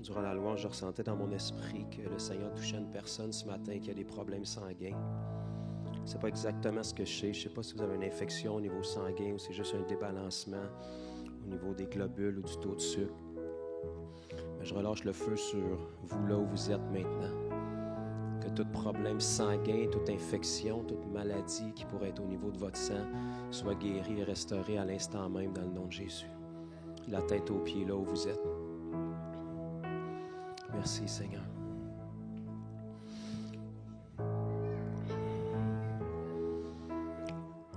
Durant la louange, je ressentais dans mon esprit que le Seigneur touchait une personne ce matin qui a des problèmes sanguins. Je ne sais pas exactement ce que je sais. Je ne sais pas si vous avez une infection au niveau sanguin ou c'est juste un débalancement au niveau des globules ou du taux de sucre. Mais je relâche le feu sur vous là où vous êtes maintenant. Que tout problème sanguin, toute infection, toute maladie qui pourrait être au niveau de votre sang soit guérie et restaurée à l'instant même dans le nom de Jésus. La tête aux pieds là où vous êtes. Merci Seigneur.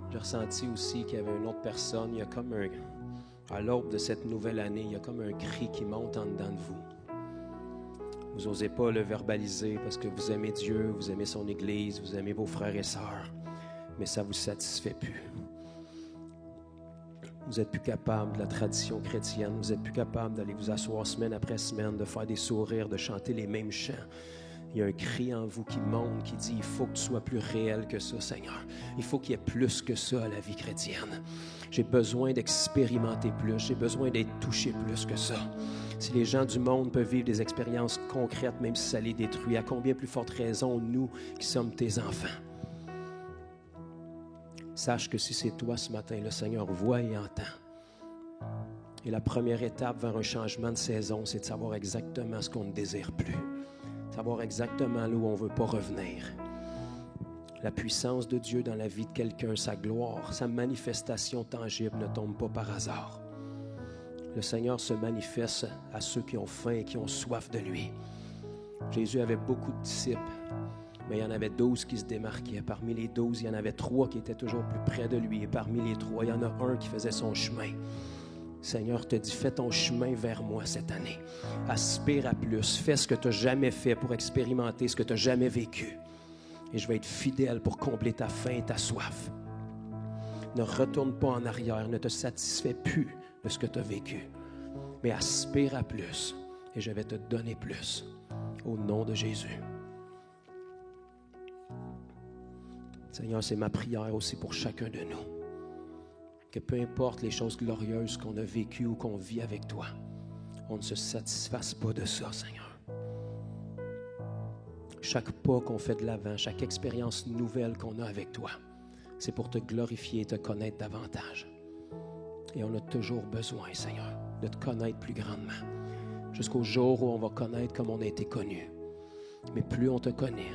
J'ai ressenti aussi qu'il y avait une autre personne. Il y a comme à l'aube de cette nouvelle année, il y a comme un cri qui monte en dedans de vous. Vous n'osez pas le verbaliser parce que vous aimez Dieu, vous aimez son Église, vous aimez vos frères et sœurs, mais ça ne vous satisfait plus. Vous n'êtes plus capable de la tradition chrétienne, vous n'êtes plus capable d'aller vous asseoir semaine après semaine, de faire des sourires, de chanter les mêmes chants. Il y a un cri en vous qui monte, qui dit, il faut que tu sois plus réel que ça, Seigneur. Il faut qu'il y ait plus que ça à la vie chrétienne. J'ai besoin d'expérimenter plus, j'ai besoin d'être touché plus que ça. Si les gens du monde peuvent vivre des expériences concrètes, même si ça les détruit, à combien plus forte raison, nous qui sommes tes enfants? Sache que si c'est toi ce matin, le Seigneur voit et entend. Et la première étape vers un changement de saison, c'est de savoir exactement ce qu'on ne désire plus. Savoir exactement là où on ne veut pas revenir. La puissance de Dieu dans la vie de quelqu'un, sa gloire, sa manifestation tangible ne tombe pas par hasard. Le Seigneur se manifeste à ceux qui ont faim et qui ont soif de lui. Jésus avait beaucoup de disciples, mais il y en avait 12 qui se démarquaient. Parmi les 12, il y en avait 3 qui étaient toujours plus près de lui. Et parmi les 3, il y en a un qui faisait son chemin. Seigneur te dit, fais ton chemin vers moi cette année. Aspire à plus. Fais ce que tu n'as jamais fait pour expérimenter ce que tu n'as jamais vécu. Et je vais être fidèle pour combler ta faim et ta soif. Ne retourne pas en arrière. Ne te satisfais plus de ce que tu as vécu. Mais aspire à plus. Et je vais te donner plus. Au nom de Jésus. Seigneur, c'est ma prière aussi pour chacun de nous. Que peu importe les choses glorieuses qu'on a vécues ou qu'on vit avec toi, on ne se satisfasse pas de ça, Seigneur. Chaque pas qu'on fait de l'avant, chaque expérience nouvelle qu'on a avec toi, c'est pour te glorifier et te connaître davantage. Et on a toujours besoin, Seigneur, de te connaître plus grandement. Jusqu'au jour où on va connaître comme on a été connu. Mais plus on te connaît,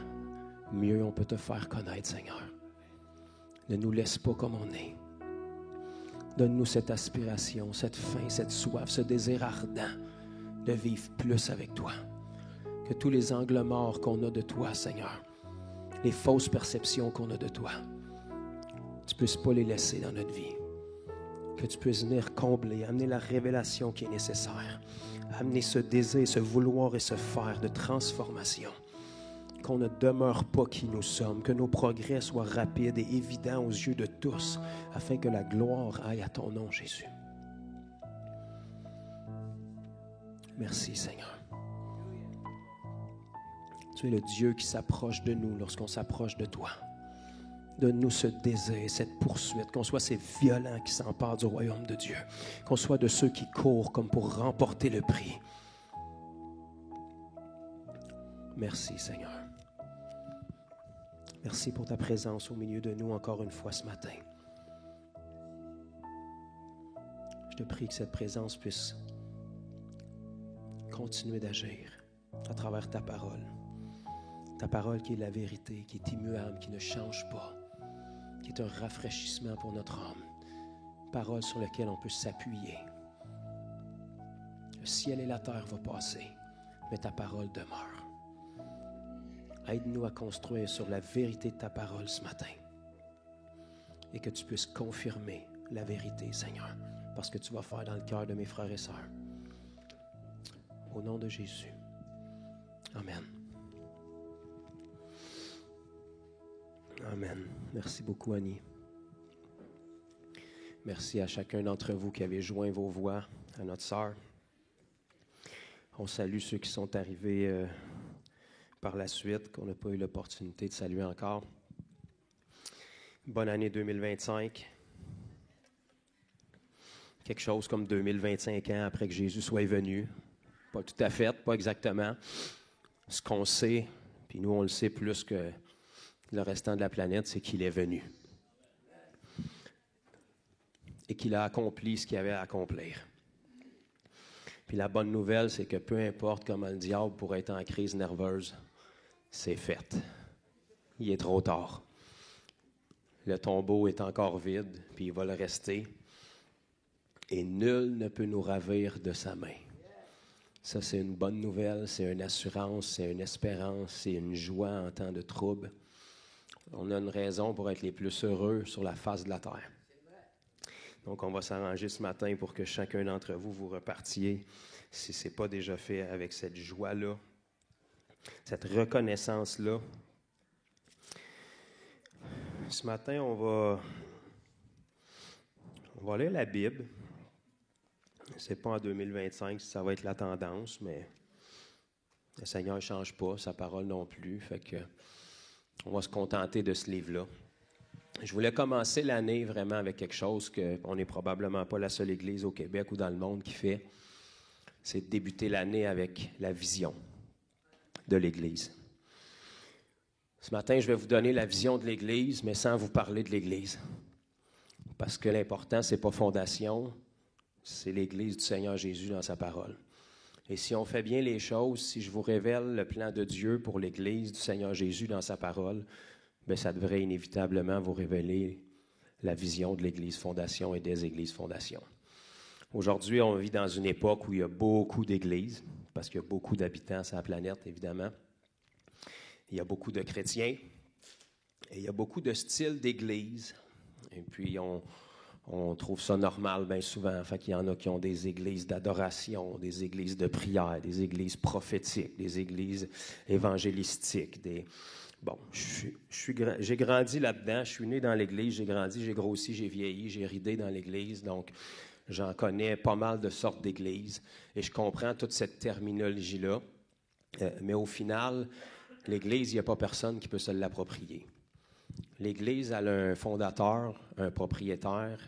mieux on peut te faire connaître, Seigneur. Ne nous laisse pas comme on est. Donne-nous cette aspiration, cette faim, cette soif, ce désir ardent de vivre plus avec toi. Que tous les angles morts qu'on a de toi, Seigneur, les fausses perceptions qu'on a de toi, tu ne puisses pas les laisser dans notre vie. Que tu puisses venir combler, amener la révélation qui est nécessaire, amener ce désir, ce vouloir et ce faire de transformation. Qu'on ne demeure pas qui nous sommes, que nos progrès soient rapides et évidents aux yeux de tous, afin que la gloire aille à ton nom, Jésus. Merci, Seigneur. Tu es le Dieu qui s'approche de nous lorsqu'on s'approche de toi. Donne-nous ce désir, cette poursuite, qu'on soit ces violents qui s'emparent du royaume de Dieu, qu'on soit de ceux qui courent comme pour remporter le prix. Merci, Seigneur. Merci pour ta présence au milieu de nous encore une fois ce matin. Je te prie que cette présence puisse continuer d'agir à travers ta parole. Ta parole qui est la vérité, qui est immuable, qui ne change pas, qui est un rafraîchissement pour notre âme. Parole sur laquelle on peut s'appuyer. Le ciel et la terre vont passer, mais ta parole demeure. Aide-nous à construire sur la vérité de ta parole ce matin. Et que tu puisses confirmer la vérité, Seigneur, parce que tu vas faire dans le cœur de mes frères et sœurs. Au nom de Jésus. Amen. Amen. Merci beaucoup, Annie. Merci à chacun d'entre vous qui avez joint vos voix à notre sœur. On salue ceux qui sont arrivés par la suite, qu'on n'a pas eu l'opportunité de saluer encore. Bonne année 2025. Quelque chose comme 2025 ans après que Jésus soit venu. Pas tout à fait, pas exactement. Ce qu'on sait, puis nous on le sait plus que le restant de la planète, c'est qu'il est venu. Et qu'il a accompli ce qu'il avait à accomplir. Puis la bonne nouvelle, c'est que peu importe comment le diable pourrait être en crise nerveuse, c'est fait. Il est trop tard. Le tombeau est encore vide, puis il va le rester. Et nul ne peut nous ravir de sa main. Ça, c'est une bonne nouvelle, c'est une assurance, c'est une espérance, c'est une joie en temps de trouble. On a une raison pour être les plus heureux sur la face de la terre. Donc, on va s'arranger ce matin pour que chacun d'entre vous, vous repartiez, si ce n'est pas déjà fait, avec cette joie-là, cette reconnaissance-là. Ce matin, on va lire la Bible. Je ne sais pas en 2025 si ça va être la tendance, mais le Seigneur ne change pas, sa parole non plus. Fait que on va se contenter de ce livre-là. Je voulais commencer l'année vraiment avec quelque chose qu'on n'est probablement pas la seule Église au Québec ou dans le monde qui fait. C'est de débuter l'année avec la vision de l'Église. Ce matin, je vais vous donner la vision de l'Église, mais sans vous parler de l'Église. Parce que l'important, ce n'est pas fondation, c'est l'Église du Seigneur Jésus dans sa parole. Et si on fait bien les choses, si je vous révèle le plan de Dieu pour l'Église du Seigneur Jésus dans sa parole, bien, ça devrait inévitablement vous révéler la vision de l'Église fondation et des Églises fondations. Aujourd'hui, on vit dans une époque où il y a beaucoup d'églises, parce qu'il y a beaucoup d'habitants sur la planète, évidemment. Il y a beaucoup de chrétiens, et il y a beaucoup de styles d'église. Et puis, on trouve ça normal bien souvent. Fait qu'il y en a qui ont des églises d'adoration, des églises de prière, des églises prophétiques, des églises évangélistiques. Bon, j'ai grandi là-dedans. Je suis né dans l'Église, j'ai grandi, j'ai grossi, j'ai vieilli, j'ai ridé dans l'Église. Donc, j'en connais pas mal de sortes d'églises. Et je comprends toute cette terminologie-là. Mais au final, l'Église, il n'y a pas personne qui peut se l'approprier. L'Église, elle a un fondateur, un propriétaire,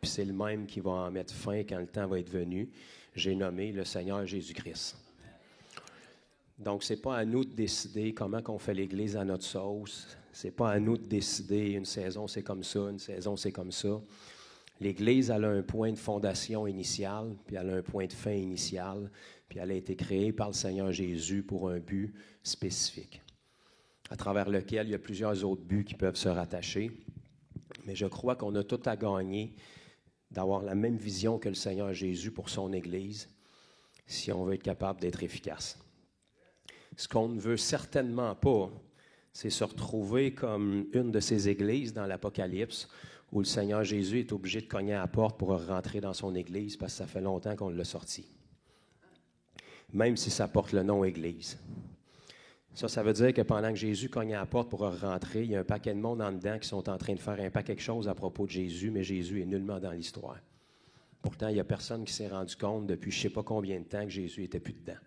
puis c'est le même qui va en mettre fin quand le temps va être venu. J'ai nommé le Seigneur Jésus-Christ. Donc, ce n'est pas à nous de décider comment on fait l'Église à notre sauce. Ce n'est pas à nous de décider une saison c'est comme ça, une saison c'est comme ça. L'Église, elle a un point de fondation initial, puis elle a un point de fin initial, puis elle a été créée par le Seigneur Jésus pour un but spécifique, à travers lequel il y a plusieurs autres buts qui peuvent se rattacher. Mais je crois qu'on a tout à gagner d'avoir la même vision que le Seigneur Jésus pour son Église, si on veut être capable d'être efficace. Ce qu'on ne veut certainement pas, c'est se retrouver comme une de ces églises dans l'Apocalypse où le Seigneur Jésus est obligé de cogner à la porte pour rentrer dans son Église parce que ça fait longtemps qu'on l'a sorti. Même si ça porte le nom Église. Ça veut dire que pendant que Jésus cognait à la porte pour rentrer, il y a un paquet de monde en dedans qui sont en train de faire un paquet de choses à propos de Jésus, mais Jésus est nullement dans l'histoire. Pourtant, il n'y a personne qui s'est rendu compte depuis je ne sais pas combien de temps que Jésus n'était plus dedans.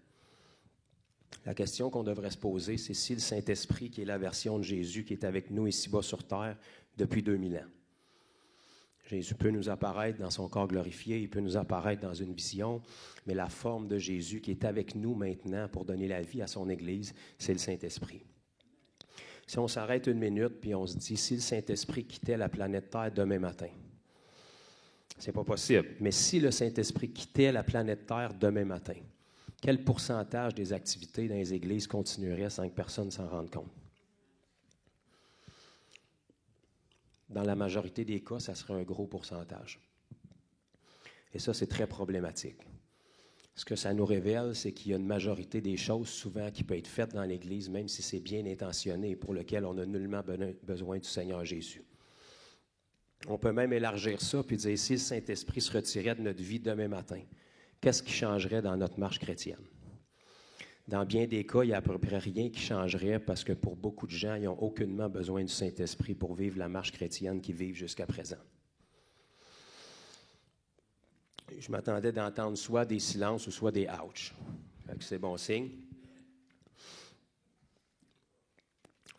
La question qu'on devrait se poser, c'est si le Saint-Esprit, qui est la version de Jésus, qui est avec nous ici-bas sur terre depuis 2000 ans. Jésus peut nous apparaître dans son corps glorifié, il peut nous apparaître dans une vision, mais la forme de Jésus qui est avec nous maintenant pour donner la vie à son Église, c'est le Saint-Esprit. Si on s'arrête une minute puis on se dit, si le Saint-Esprit quittait la planète Terre demain matin, c'est pas possible, mais si le Saint-Esprit quittait la planète Terre demain matin, quel pourcentage des activités dans les églises continuerait sans que personne ne s'en rende compte? Dans la majorité des cas, ça serait un gros pourcentage. Et ça, c'est très problématique. Ce que ça nous révèle, c'est qu'il y a une majorité des choses, souvent, qui peuvent être faites dans l'Église, même si c'est bien intentionné, pour lequel on a nullement besoin du Seigneur Jésus. On peut même élargir ça, puis dire, si le Saint-Esprit se retirait de notre vie demain matin, qu'est-ce qui changerait dans notre marche chrétienne? Dans bien des cas, il n'y a à peu près rien qui changerait parce que pour beaucoup de gens, ils n'ont aucunement besoin du Saint-Esprit pour vivre la marche chrétienne qu'ils vivent jusqu'à présent. Je m'attendais d'entendre soit des silences ou soit des « ouch ». C'est bon signe.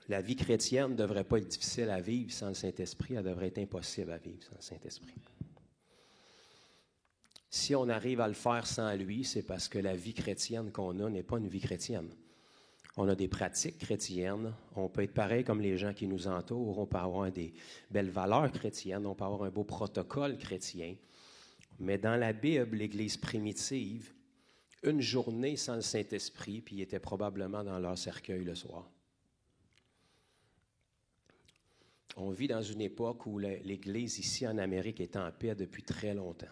La vie chrétienne ne devrait pas être difficile à vivre sans le Saint-Esprit, elle devrait être impossible à vivre sans le Saint-Esprit. Si on arrive à le faire sans lui, c'est parce que la vie chrétienne qu'on a n'est pas une vie chrétienne. On a des pratiques chrétiennes, on peut être pareil comme les gens qui nous entourent, on peut avoir des belles valeurs chrétiennes, on peut avoir un beau protocole chrétien. Mais dans la Bible, l'Église primitive, une journée sans le Saint-Esprit, puis ils étaient probablement dans leur cercueil le soir. On vit dans une époque où l'Église ici en Amérique est en paix depuis très longtemps.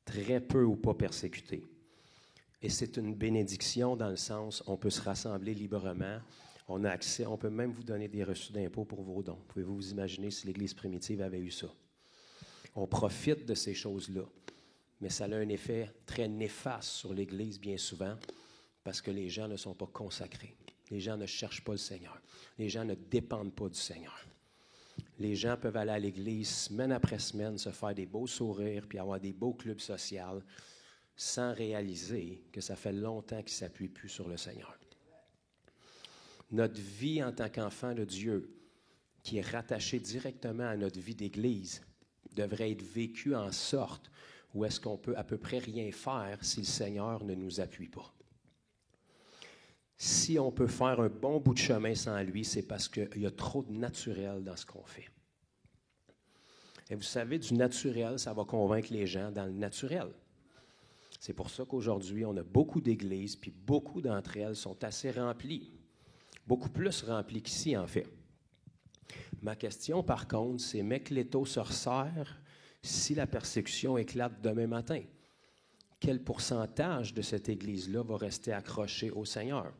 Très peu ou pas persécutée. Et c'est une bénédiction dans le sens, on peut se rassembler librement, on a accès, on peut même vous donner des reçus d'impôts pour vos dons. Pouvez-vous vous imaginer si l'Église primitive avait eu ça? On profite de ces choses-là, mais ça a un effet très néfaste sur l'Église bien souvent, parce que les gens ne sont pas consacrés. Les gens ne cherchent pas le Seigneur. Les gens ne dépendent pas du Seigneur. Les gens peuvent aller à l'Église semaine après semaine, se faire des beaux sourires, puis avoir des beaux clubs sociaux, sans réaliser que ça fait longtemps qu'ils ne s'appuient plus sur le Seigneur. Notre vie en tant qu'enfant de Dieu, qui est rattachée directement à notre vie d'Église, devrait être vécue en sorte où est-ce qu'on peut à peu près rien faire si le Seigneur ne nous appuie pas. Si on peut faire un bon bout de chemin sans lui, c'est parce qu'il y a trop de naturel dans ce qu'on fait. Et vous savez, du naturel, ça va convaincre les gens dans le naturel. C'est pour ça qu'aujourd'hui, on a beaucoup d'églises, puis beaucoup d'entre elles sont assez remplies. Beaucoup plus remplies qu'ici, en fait. Ma question, par contre, c'est, mais que l'étau se resserre si la persécution éclate demain matin? Quel pourcentage de cette église-là va rester accroché au Seigneur?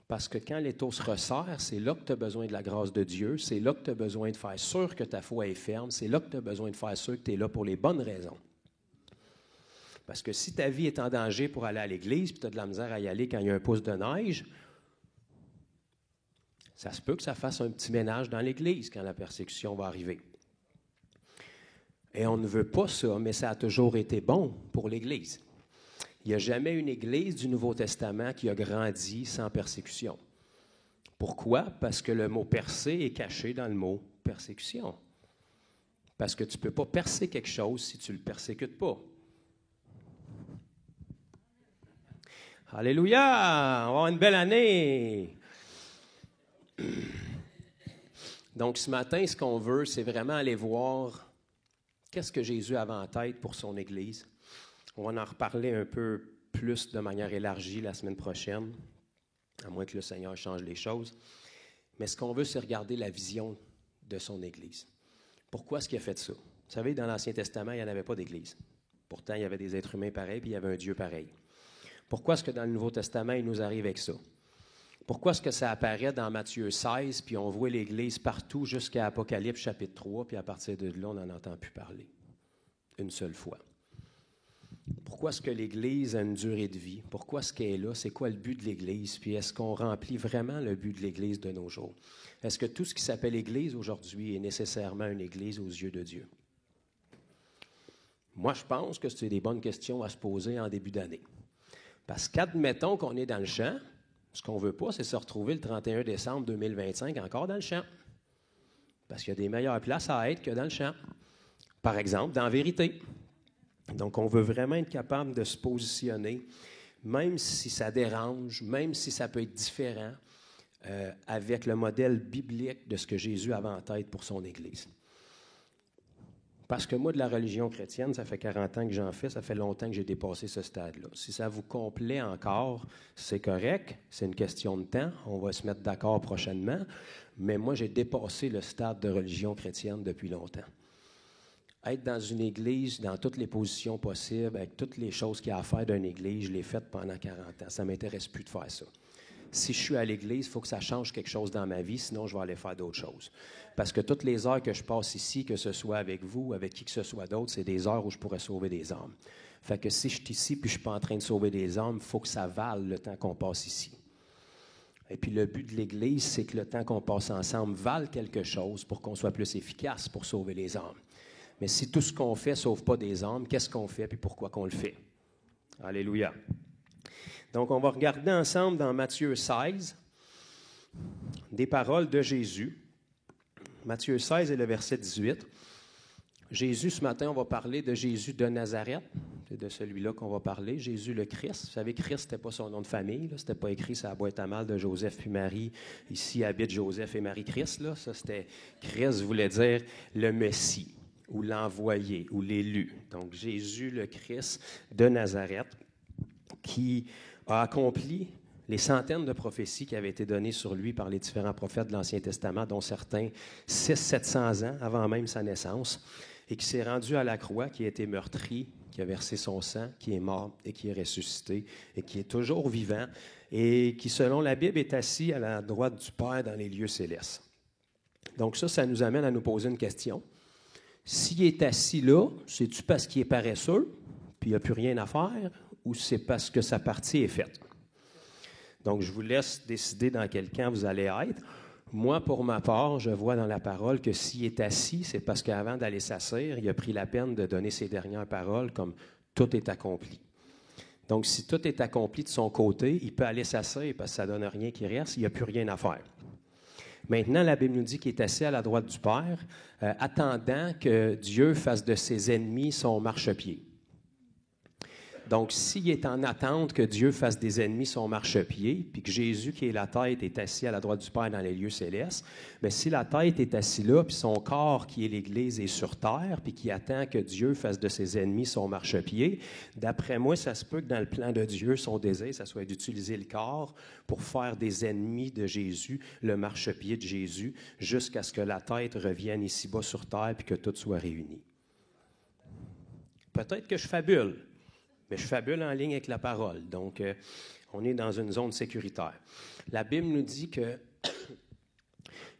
Parce que quand l'étau se resserre, c'est là que tu as besoin de la grâce de Dieu, c'est là que tu as besoin de faire sûr que ta foi est ferme, c'est là que tu as besoin de faire sûr que tu es là pour les bonnes raisons. Parce que si ta vie est en danger pour aller à l'église, puis tu as de la misère à y aller quand il y a un pouce de neige, ça se peut que ça fasse un petit ménage dans l'église quand la persécution va arriver. Et on ne veut pas ça, mais ça a toujours été bon pour l'église. Il n'y a jamais une église du Nouveau Testament qui a grandi sans persécution. Pourquoi? Parce que le mot percer est caché dans le mot persécution. Parce que tu ne peux pas percer quelque chose si tu ne le persécutes pas. Alléluia! On va avoir une belle année! Donc, ce matin, ce qu'on veut, c'est vraiment aller voir qu'est-ce que Jésus avait en tête pour son Église. On va en reparler un peu plus de manière élargie la semaine prochaine, à moins que le Seigneur change les choses. Mais ce qu'on veut, c'est regarder la vision de son Église. Pourquoi est-ce qu'il a fait ça? Vous savez, dans l'Ancien Testament, il n'y en avait pas d'Église. Pourtant, il y avait des êtres humains pareils, puis il y avait un Dieu pareil. Pourquoi est-ce que dans le Nouveau Testament, il nous arrive avec ça? Pourquoi est-ce que ça apparaît dans Matthieu 16, puis on voit l'Église partout jusqu'à Apocalypse chapitre 3, puis à partir de là, on n'en entend plus parler? Une seule fois. Pourquoi est-ce que l'Église a une durée de vie? Pourquoi est-ce qu'elle est là? C'est quoi le but de l'Église? Puis est-ce qu'on remplit vraiment le but de l'Église de nos jours? Est-ce que tout ce qui s'appelle Église aujourd'hui est nécessairement une Église aux yeux de Dieu? Moi, je pense que c'est des bonnes questions à se poser en début d'année. Parce qu'admettons qu'on est dans le champ, ce qu'on ne veut pas, c'est se retrouver le 31 décembre 2025 encore dans le champ. Parce qu'il y a des meilleures places à être que dans le champ. Par exemple, dans la vérité. Donc, on veut vraiment être capable de se positionner, même si ça dérange, même si ça peut être différent, avec le modèle biblique de ce que Jésus avait en tête pour son Église. Parce que moi, de la religion chrétienne, ça fait 40 ans que j'en fais, ça fait longtemps que j'ai dépassé ce stade-là. Si ça vous complaît encore, c'est correct, c'est une question de temps, on va se mettre d'accord prochainement, mais moi, j'ai dépassé le stade de religion chrétienne depuis longtemps. Être dans une église, dans toutes les positions possibles, avec toutes les choses qu'il y a à faire d'une église, je l'ai faite pendant 40 ans. Ça ne m'intéresse plus de faire ça. Si je suis à l'église, il faut que ça change quelque chose dans ma vie, sinon je vais aller faire d'autres choses. Parce que toutes les heures que je passe ici, que ce soit avec vous, avec qui que ce soit d'autre, c'est des heures où je pourrais sauver des âmes. Fait que si je suis ici puis je ne suis pas en train de sauver des âmes, il faut que ça vale le temps qu'on passe ici. Et puis le but de l'Église, c'est que le temps qu'on passe ensemble vale quelque chose pour qu'on soit plus efficace pour sauver les âmes. Mais si tout ce qu'on fait ne sauve pas des âmes, qu'est-ce qu'on fait et pourquoi qu'on le fait? Alléluia. Donc, on va regarder ensemble dans Matthieu 16 des paroles de Jésus. Matthieu 16 et le verset 18. Jésus, ce matin, on va parler de Jésus de Nazareth. C'est de celui-là qu'on va parler, Jésus le Christ. Vous savez, Christ, ce n'était pas son nom de famille. Ce n'était pas écrit sur la boîte à mal de Joseph puis Marie. Ici habitent Joseph et Marie-Christ. Là. Ça, c'était Christ voulait dire le Messie, ou l'envoyé, ou l'élu. Donc, Jésus le Christ de Nazareth, qui a accompli les centaines de prophéties qui avaient été données sur lui par les différents prophètes de l'Ancien Testament, dont certains 600-700 ans avant même sa naissance, et qui s'est rendu à la croix, qui a été meurtri, qui a versé son sang, qui est mort et qui est ressuscité et qui est toujours vivant et qui, selon la Bible, est assis à la droite du Père dans les lieux célestes. Donc ça nous amène à nous poser une question. S'il est assis là, c'est-tu parce qu'il est paresseux puis il n'y a plus rien à faire ou c'est parce que sa partie est faite? Donc, je vous laisse décider dans quel camp vous allez être. Moi, pour ma part, je vois dans la parole que s'il est assis, c'est parce qu'avant d'aller s'asseoir, il a pris la peine de donner ses dernières paroles comme « tout est accompli ». Donc, si tout est accompli de son côté, il peut aller s'asseoir parce que ça ne donne rien qui reste, il n'y a plus rien à faire. Maintenant, la Bible nous dit qu'il est assis à la droite du Père, attendant que Dieu fasse de ses ennemis son marchepied. Donc, s'il est en attente que Dieu fasse des ennemis son marchepied, puis que Jésus, qui est la tête, est assis à la droite du Père dans les lieux célestes, bien, si la tête est assise là, puis son corps, qui est l'Église, est sur terre, puis qui attend que Dieu fasse de ses ennemis son marchepied, d'après moi, ça se peut que dans le plan de Dieu, son désir, ça soit d'utiliser le corps pour faire des ennemis de Jésus, le marchepied de Jésus, jusqu'à ce que la tête revienne ici-bas sur terre, puis que tout soit réuni. Peut-être que je fabule. Mais je fabule en ligne avec la parole. Donc, on est dans une zone sécuritaire. La Bible nous dit que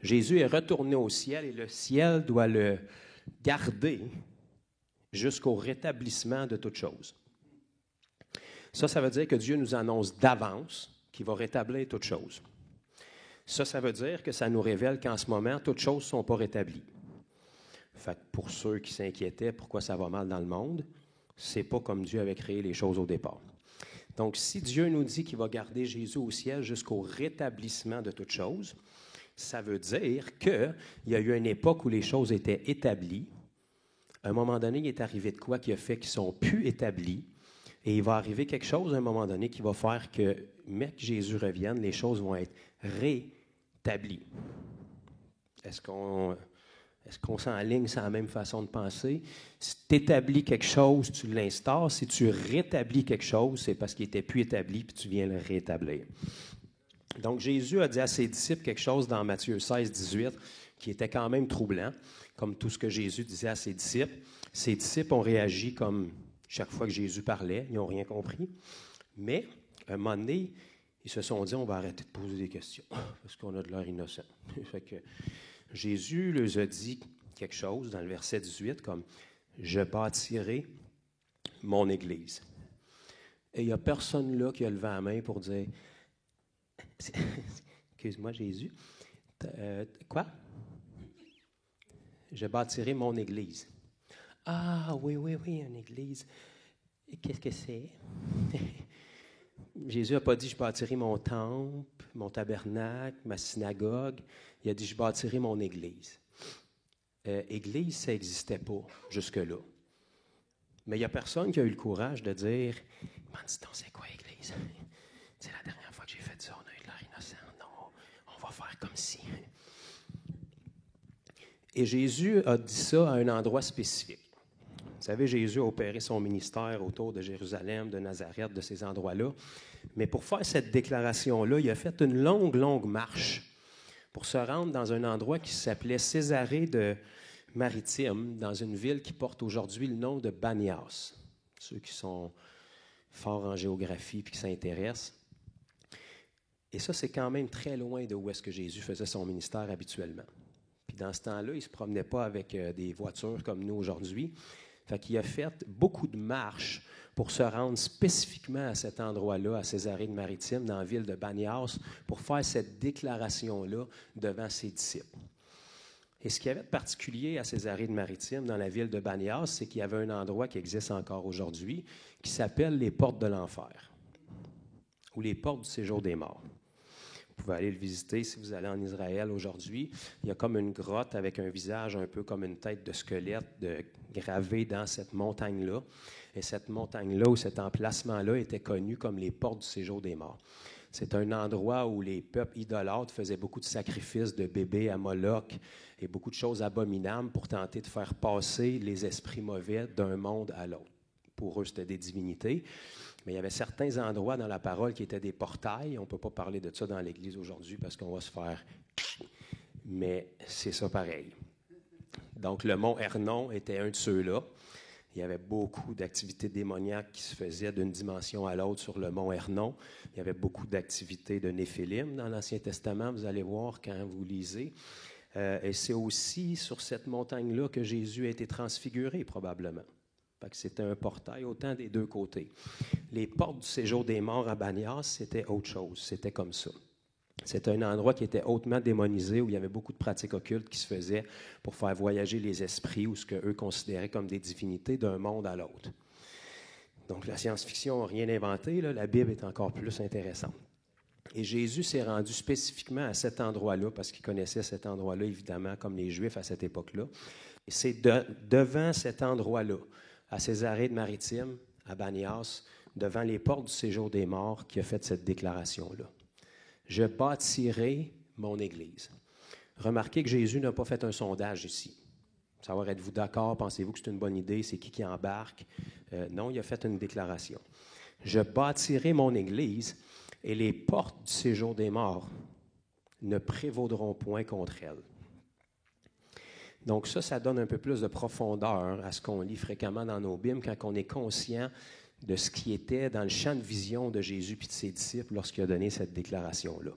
Jésus est retourné au ciel et le ciel doit le garder jusqu'au rétablissement de toutes choses. Ça veut dire que Dieu nous annonce d'avance qu'il va rétablir toutes choses. Ça veut dire que ça nous révèle qu'en ce moment, toutes choses ne sont pas rétablies. Fait que pour ceux qui s'inquiétaient pourquoi ça va mal dans le monde, c'est pas comme Dieu avait créé les choses au départ. Donc, si Dieu nous dit qu'il va garder Jésus au ciel jusqu'au rétablissement de toutes choses, ça veut dire qu'il y a eu une époque où les choses étaient établies. À un moment donné, il est arrivé de quoi qui a fait qu'ils sont plus établis. Et il va arriver quelque chose à un moment donné qui va faire que, mais que Jésus revienne, les choses vont être rétablies. Est-ce qu'on s'enligne sur la même façon de penser? Si tu établis quelque chose, tu l'instaures. Si tu rétablis quelque chose, c'est parce qu'il n'était plus établi, puis tu viens le rétablir. Donc, Jésus a dit à ses disciples quelque chose dans Matthieu 16, 18, qui était quand même troublant, comme tout ce que Jésus disait à ses disciples. Ses disciples ont réagi comme chaque fois que Jésus parlait, ils n'ont rien compris. Mais, à un moment donné, ils se sont dit, on va arrêter de poser des questions, parce qu'on a de l'air innocent. Fait que Jésus leur a dit quelque chose dans le verset 18, comme « Je bâtirai mon Église ». Et il n'y a personne là qui a levé la main pour dire « Excuse-moi, Jésus, quoi? Je bâtirai mon Église. » « Ah, oui, une Église. Qu'est-ce que c'est? » Jésus n'a pas dit « Je bâtirai mon temple, mon tabernacle, ma synagogue. » Il a dit « Je bâtirai mon Église. » Église, ça n'existait pas jusque-là. Mais il n'y a personne qui a eu le courage de dire « Man, dis donc, c'est quoi Église? C'est la dernière fois que j'ai fait ça, on a eu de l'air innocent. Non, on va faire comme si. » Et Jésus a dit ça à un endroit spécifique. Vous savez, Jésus a opéré son ministère autour de Jérusalem, de Nazareth, de ces endroits-là. Mais pour faire cette déclaration-là, il a fait une longue marche pour se rendre dans un endroit qui s'appelait Césarée de Maritime, dans une ville qui porte aujourd'hui le nom de Banias. Ceux qui sont forts en géographie et qui s'intéressent. Et ça, c'est quand même très loin de où est-ce que Jésus faisait son ministère habituellement. Puis dans ce temps-là, il ne se promenait pas avec des voitures comme nous aujourd'hui. Fait qu'il a fait beaucoup de marches pour se rendre spécifiquement à cet endroit-là, à Césarée de Maritime, dans la ville de Banias, pour faire cette déclaration-là devant ses disciples. Et ce qu'il y avait de particulier à Césarée de Maritime, dans la ville de Banias, c'est qu'il y avait un endroit qui existe encore aujourd'hui, qui s'appelle les portes de l'enfer, ou les portes du séjour des morts. Vous pouvez aller le visiter si vous allez en Israël aujourd'hui. Il y a comme une grotte avec un visage un peu comme une tête de squelette gravées dans cette montagne-là. Et cette montagne-là, ou cet emplacement-là, était connu comme les portes du séjour des morts. C'est un endroit où les peuples idolâtres faisaient beaucoup de sacrifices de bébés à Moloch et beaucoup de choses abominables pour tenter de faire passer les esprits mauvais d'un monde à l'autre. Pour eux, c'était des divinités. Mais il y avait certains endroits dans la parole qui étaient des portails. On ne peut pas parler de ça dans l'Église aujourd'hui parce qu'on va se faire... Mais c'est ça pareil. Donc, le mont Hernon était un de ceux-là. Il y avait beaucoup d'activités démoniaques qui se faisaient d'une dimension à l'autre sur le mont Hernon. Il y avait beaucoup d'activités de Néphilim dans l'Ancien Testament, vous allez voir quand vous lisez. Et c'est aussi sur cette montagne-là que Jésus a été transfiguré, probablement. Fait que c'était un portail autant des deux côtés. Les portes du séjour des morts à Banias, c'était autre chose. C'était comme ça. C'était un endroit qui était hautement démonisé, où il y avait beaucoup de pratiques occultes qui se faisaient pour faire voyager les esprits ou ce qu'eux considéraient comme des divinités d'un monde à l'autre. Donc la science-fiction n'a rien inventé, là, la Bible est encore plus intéressante. Et Jésus s'est rendu spécifiquement à cet endroit-là, parce qu'il connaissait cet endroit-là, évidemment, comme les Juifs à cette époque-là. Et c'est devant cet endroit-là, à Césarée-de-Maritime, à Banias, devant les portes du séjour des morts, qu'il a fait cette déclaration-là. « Je bâtirai mon Église ». Remarquez que Jésus n'a pas fait un sondage ici. Savoir, êtes-vous d'accord? Pensez-vous que c'est une bonne idée? C'est qui embarque? Non, il a fait une déclaration. « Je bâtirai mon Église et les portes du séjour des morts ne prévaudront point contre elle. » Donc ça donne un peu plus de profondeur à ce qu'on lit fréquemment dans nos Bibles quand on est conscient de ce qui était dans le champ de vision de Jésus et de ses disciples lorsqu'il a donné cette déclaration-là.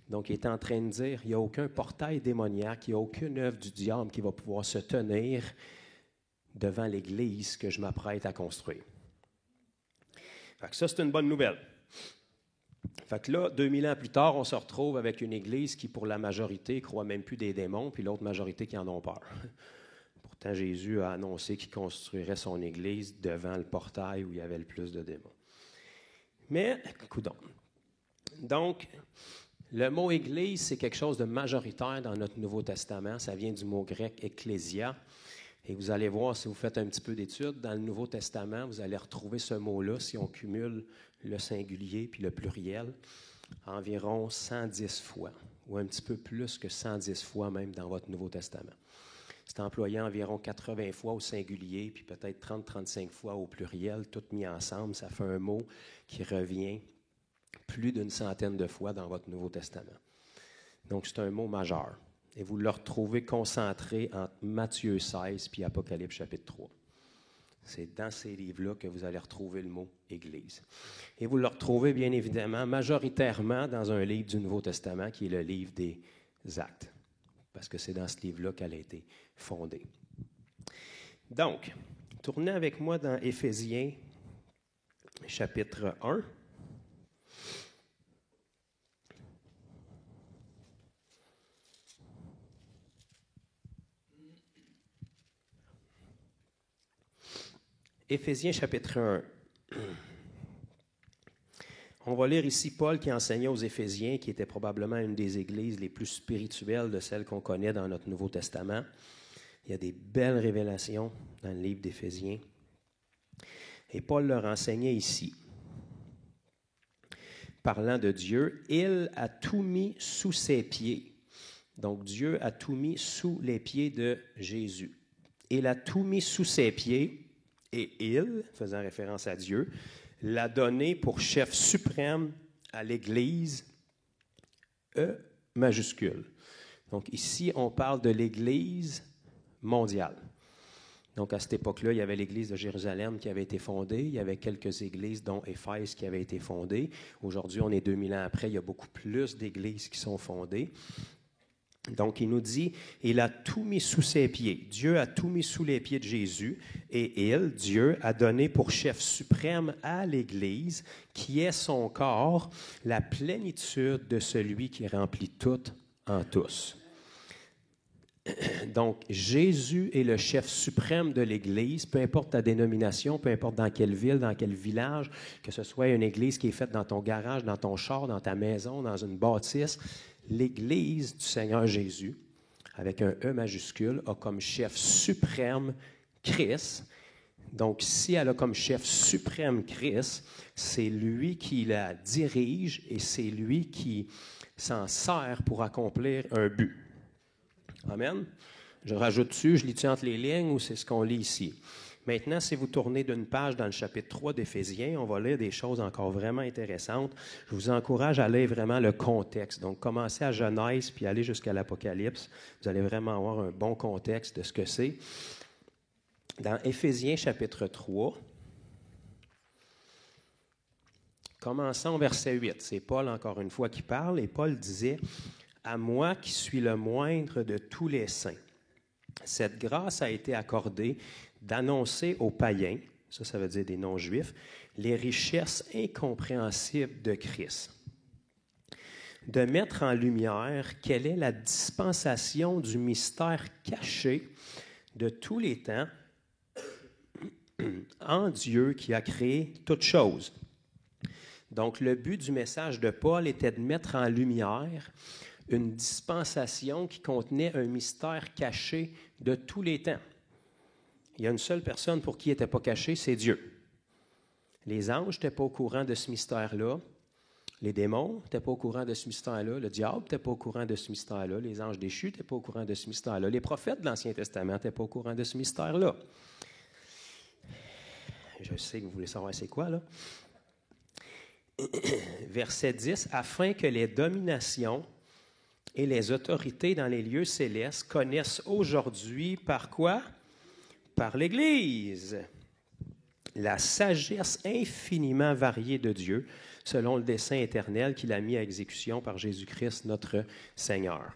Donc, il est en train de dire, il n'y a aucun portail démoniaque, il n'y a aucune œuvre du diable qui va pouvoir se tenir devant l'Église que je m'apprête à construire. Fait que ça, c'est une bonne nouvelle. Fait que là, 2000 ans plus tard, on se retrouve avec une Église qui, pour la majorité, ne croit même plus des démons, puis l'autre majorité qui en ont peur. Pourtant, Jésus a annoncé qu'il construirait son Église devant le portail où il y avait le plus de démons. Mais, coudonc. Donc, le mot « Église », c'est quelque chose de majoritaire dans notre Nouveau Testament. Ça vient du mot grec « ecclésia ». Et vous allez voir, si vous faites un petit peu d'études, dans le Nouveau Testament, vous allez retrouver ce mot-là, si on cumule le singulier puis le pluriel, environ 110 fois, ou un petit peu plus que 110 fois même dans votre Nouveau Testament. C'est employé environ 80 fois au singulier, puis peut-être 30-35 fois au pluriel, tout mis ensemble. Ça fait un mot qui revient plus d'une centaine de fois dans votre Nouveau Testament. Donc, c'est un mot majeur. Et vous le retrouvez concentré entre Matthieu 16 puis Apocalypse chapitre 3. C'est dans ces livres-là que vous allez retrouver le mot « Église ». Et vous le retrouvez bien évidemment majoritairement dans un livre du Nouveau Testament qui est le livre des Actes, parce que c'est dans ce livre-là qu'elle a été fondée. Donc, tournez avec moi dans Éphésiens chapitre 1. Éphésiens chapitre 1. On va lire ici Paul qui enseignait aux Éphésiens, qui était probablement une des églises les plus spirituelles de celles qu'on connaît dans notre Nouveau Testament. Il y a des belles révélations dans le livre d'Éphésiens. Et Paul leur enseignait ici, parlant de Dieu, « Il a tout mis sous ses pieds. » Donc Dieu a tout mis sous les pieds de Jésus. Il a tout mis sous ses pieds. Et il, faisant référence à Dieu, l'a donné pour chef suprême à l'Église, E majuscule. Donc ici, on parle de l'Église mondiale. Donc à cette époque-là, il y avait l'Église de Jérusalem qui avait été fondée. Il y avait quelques églises, dont Éphèse, qui avait été fondée. Aujourd'hui, on est 2000 ans après, il y a beaucoup plus d'églises qui sont fondées. Donc, il nous dit, il a tout mis sous ses pieds. Dieu a tout mis sous les pieds de Jésus et il, Dieu, a donné pour chef suprême à l'Église, qui est son corps, la plénitude de celui qui remplit tout en tous. Donc, Jésus est le chef suprême de l'Église, peu importe ta dénomination, peu importe dans quelle ville, dans quel village, que ce soit une église qui est faite dans ton garage, dans ton char, dans ta maison, dans une bâtisse. L'Église du Seigneur Jésus, avec un E majuscule, a comme chef suprême Christ. Donc, si elle a comme chef suprême Christ, c'est lui qui la dirige et c'est lui qui s'en sert pour accomplir un but. Amen. Je rajoute dessus, je lis-tu entre les lignes ou c'est ce qu'on lit ici? Maintenant, si vous tournez d'une page dans le chapitre 3 d'Éphésiens, on va lire des choses encore vraiment intéressantes. Je vous encourage à lire vraiment le contexte. Donc, commencez à Genèse puis allez jusqu'à l'Apocalypse. Vous allez vraiment avoir un bon contexte de ce que c'est. Dans Éphésiens chapitre 3, commençons au verset 8. C'est Paul, encore une fois, qui parle. Et Paul disait, « À moi qui suis le moindre de tous les saints, cette grâce a été accordée d'annoncer aux païens, ça veut dire des non-juifs, les richesses incompréhensibles de Christ, de mettre en lumière quelle est la dispensation du mystère caché de tous les temps en Dieu qui a créé toutes choses. » Donc, le but du message de Paul était de mettre en lumière une dispensation qui contenait un mystère caché de tous les temps. Il y a une seule personne pour qui il n'était pas caché, c'est Dieu. Les anges n'étaient pas au courant de ce mystère-là. Les démons n'étaient pas au courant de ce mystère-là. Le diable n'était pas au courant de ce mystère-là. Les anges déchus n'étaient pas au courant de ce mystère-là. Les prophètes de l'Ancien Testament n'étaient pas au courant de ce mystère-là. Je sais que vous voulez savoir c'est quoi, là. Verset 10, « Afin que les dominations et les autorités dans les lieux célestes connaissent aujourd'hui par quoi? Par l'Église. La sagesse infiniment variée de Dieu, selon le dessein éternel qu'il a mis à exécution par Jésus-Christ, notre Seigneur. »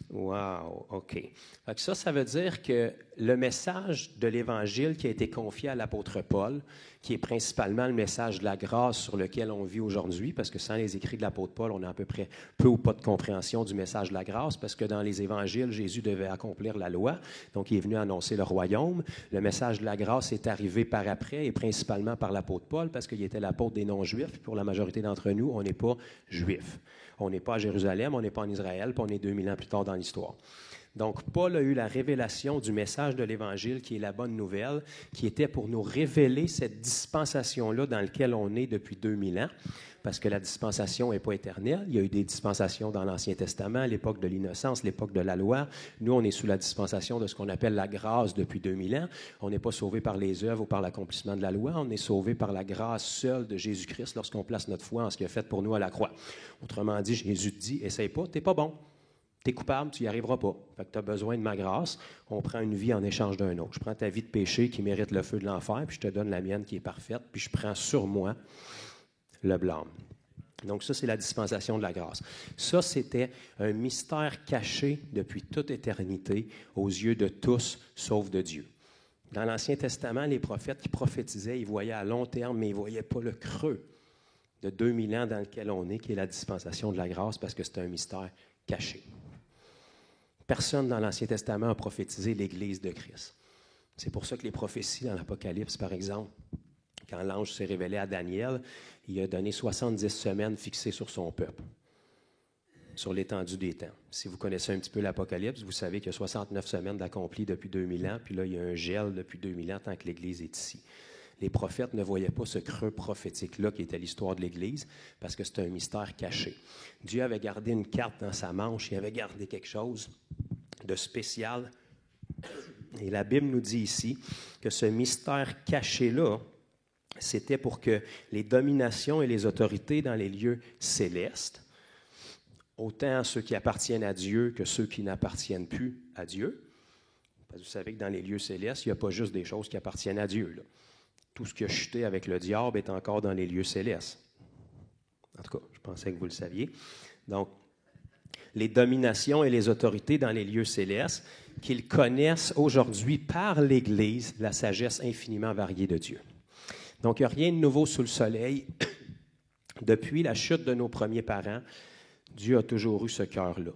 Wow, OK. Ça veut dire que le message de l'Évangile qui a été confié à l'apôtre Paul, qui est principalement le message de la grâce sur lequel on vit aujourd'hui, parce que sans les écrits de l'apôtre Paul, on a à peu près peu ou pas de compréhension du message de la grâce, parce que dans les Évangiles, Jésus devait accomplir la loi, donc il est venu annoncer le royaume. Le message de la grâce est arrivé par après, et principalement par l'apôtre Paul, parce qu'il était l'apôtre des non-juifs, puis pour la majorité d'entre nous, on n'est pas juifs. On n'est pas à Jérusalem, on n'est pas en Israël, puis on est 2000 ans plus tard dans l'histoire. Donc, Paul a eu la révélation du message de l'Évangile, qui est la bonne nouvelle, qui était pour nous révéler cette dispensation-là dans laquelle on est depuis 2000 ans, parce que la dispensation n'est pas éternelle. Il y a eu des dispensations dans l'Ancien Testament, à l'époque de l'innocence, l'époque de la loi. Nous, on est sous la dispensation de ce qu'on appelle la grâce depuis 2000 ans. On n'est pas sauvé par les œuvres ou par l'accomplissement de la loi. On est sauvé par la grâce seule de Jésus-Christ lorsqu'on place notre foi en ce qu'il a fait pour nous à la croix. Autrement dit, Jésus te dit, « Essaye pas, t'es pas bon. Tu es coupable, tu n'y arriveras pas. Fait que tu as besoin de ma grâce. On prend une vie en échange d'un autre. Je prends ta vie de péché qui mérite le feu de l'enfer, puis je te donne la mienne qui est parfaite, puis je prends sur moi le blâme. » Donc ça, c'est la dispensation de la grâce. Ça, c'était un mystère caché depuis toute éternité aux yeux de tous, sauf de Dieu. Dans l'Ancien Testament, les prophètes qui prophétisaient, ils voyaient à long terme, mais ils ne voyaient pas le creux de 2000 ans dans lequel on est, qui est la dispensation de la grâce, parce que c'est un mystère caché. Personne dans l'Ancien Testament a prophétisé l'Église de Christ. C'est pour ça que les prophéties dans l'Apocalypse, par exemple, quand l'ange s'est révélé à Daniel, il a donné 70 semaines fixées sur son peuple, sur l'étendue des temps. Si vous connaissez un petit peu l'Apocalypse, vous savez qu'il y a 69 semaines d'accompli depuis 2000 ans, puis là, il y a un gel depuis 2000 ans tant que l'Église est ici. Les prophètes ne voyaient pas ce creux prophétique-là qui était l'histoire de l'Église, parce que c'était un mystère caché. Dieu avait gardé une carte dans sa manche, il avait gardé quelque chose de spécial. Et la Bible nous dit ici que ce mystère caché-là, c'était pour que les dominations et les autorités dans les lieux célestes, autant ceux qui appartiennent à Dieu que ceux qui n'appartiennent plus à Dieu, parce que vous savez que dans les lieux célestes, il n'y a pas juste des choses qui appartiennent à Dieu, là. Tout ce qui a chuté avec le diable est encore dans les lieux célestes. En tout cas, je pensais que vous le saviez. Donc, les dominations et les autorités dans les lieux célestes, qu'ils connaissent aujourd'hui par l'Église la sagesse infiniment variée de Dieu. Donc, il n'y a rien de nouveau sous le soleil. Depuis la chute de nos premiers parents, Dieu a toujours eu ce cœur-là.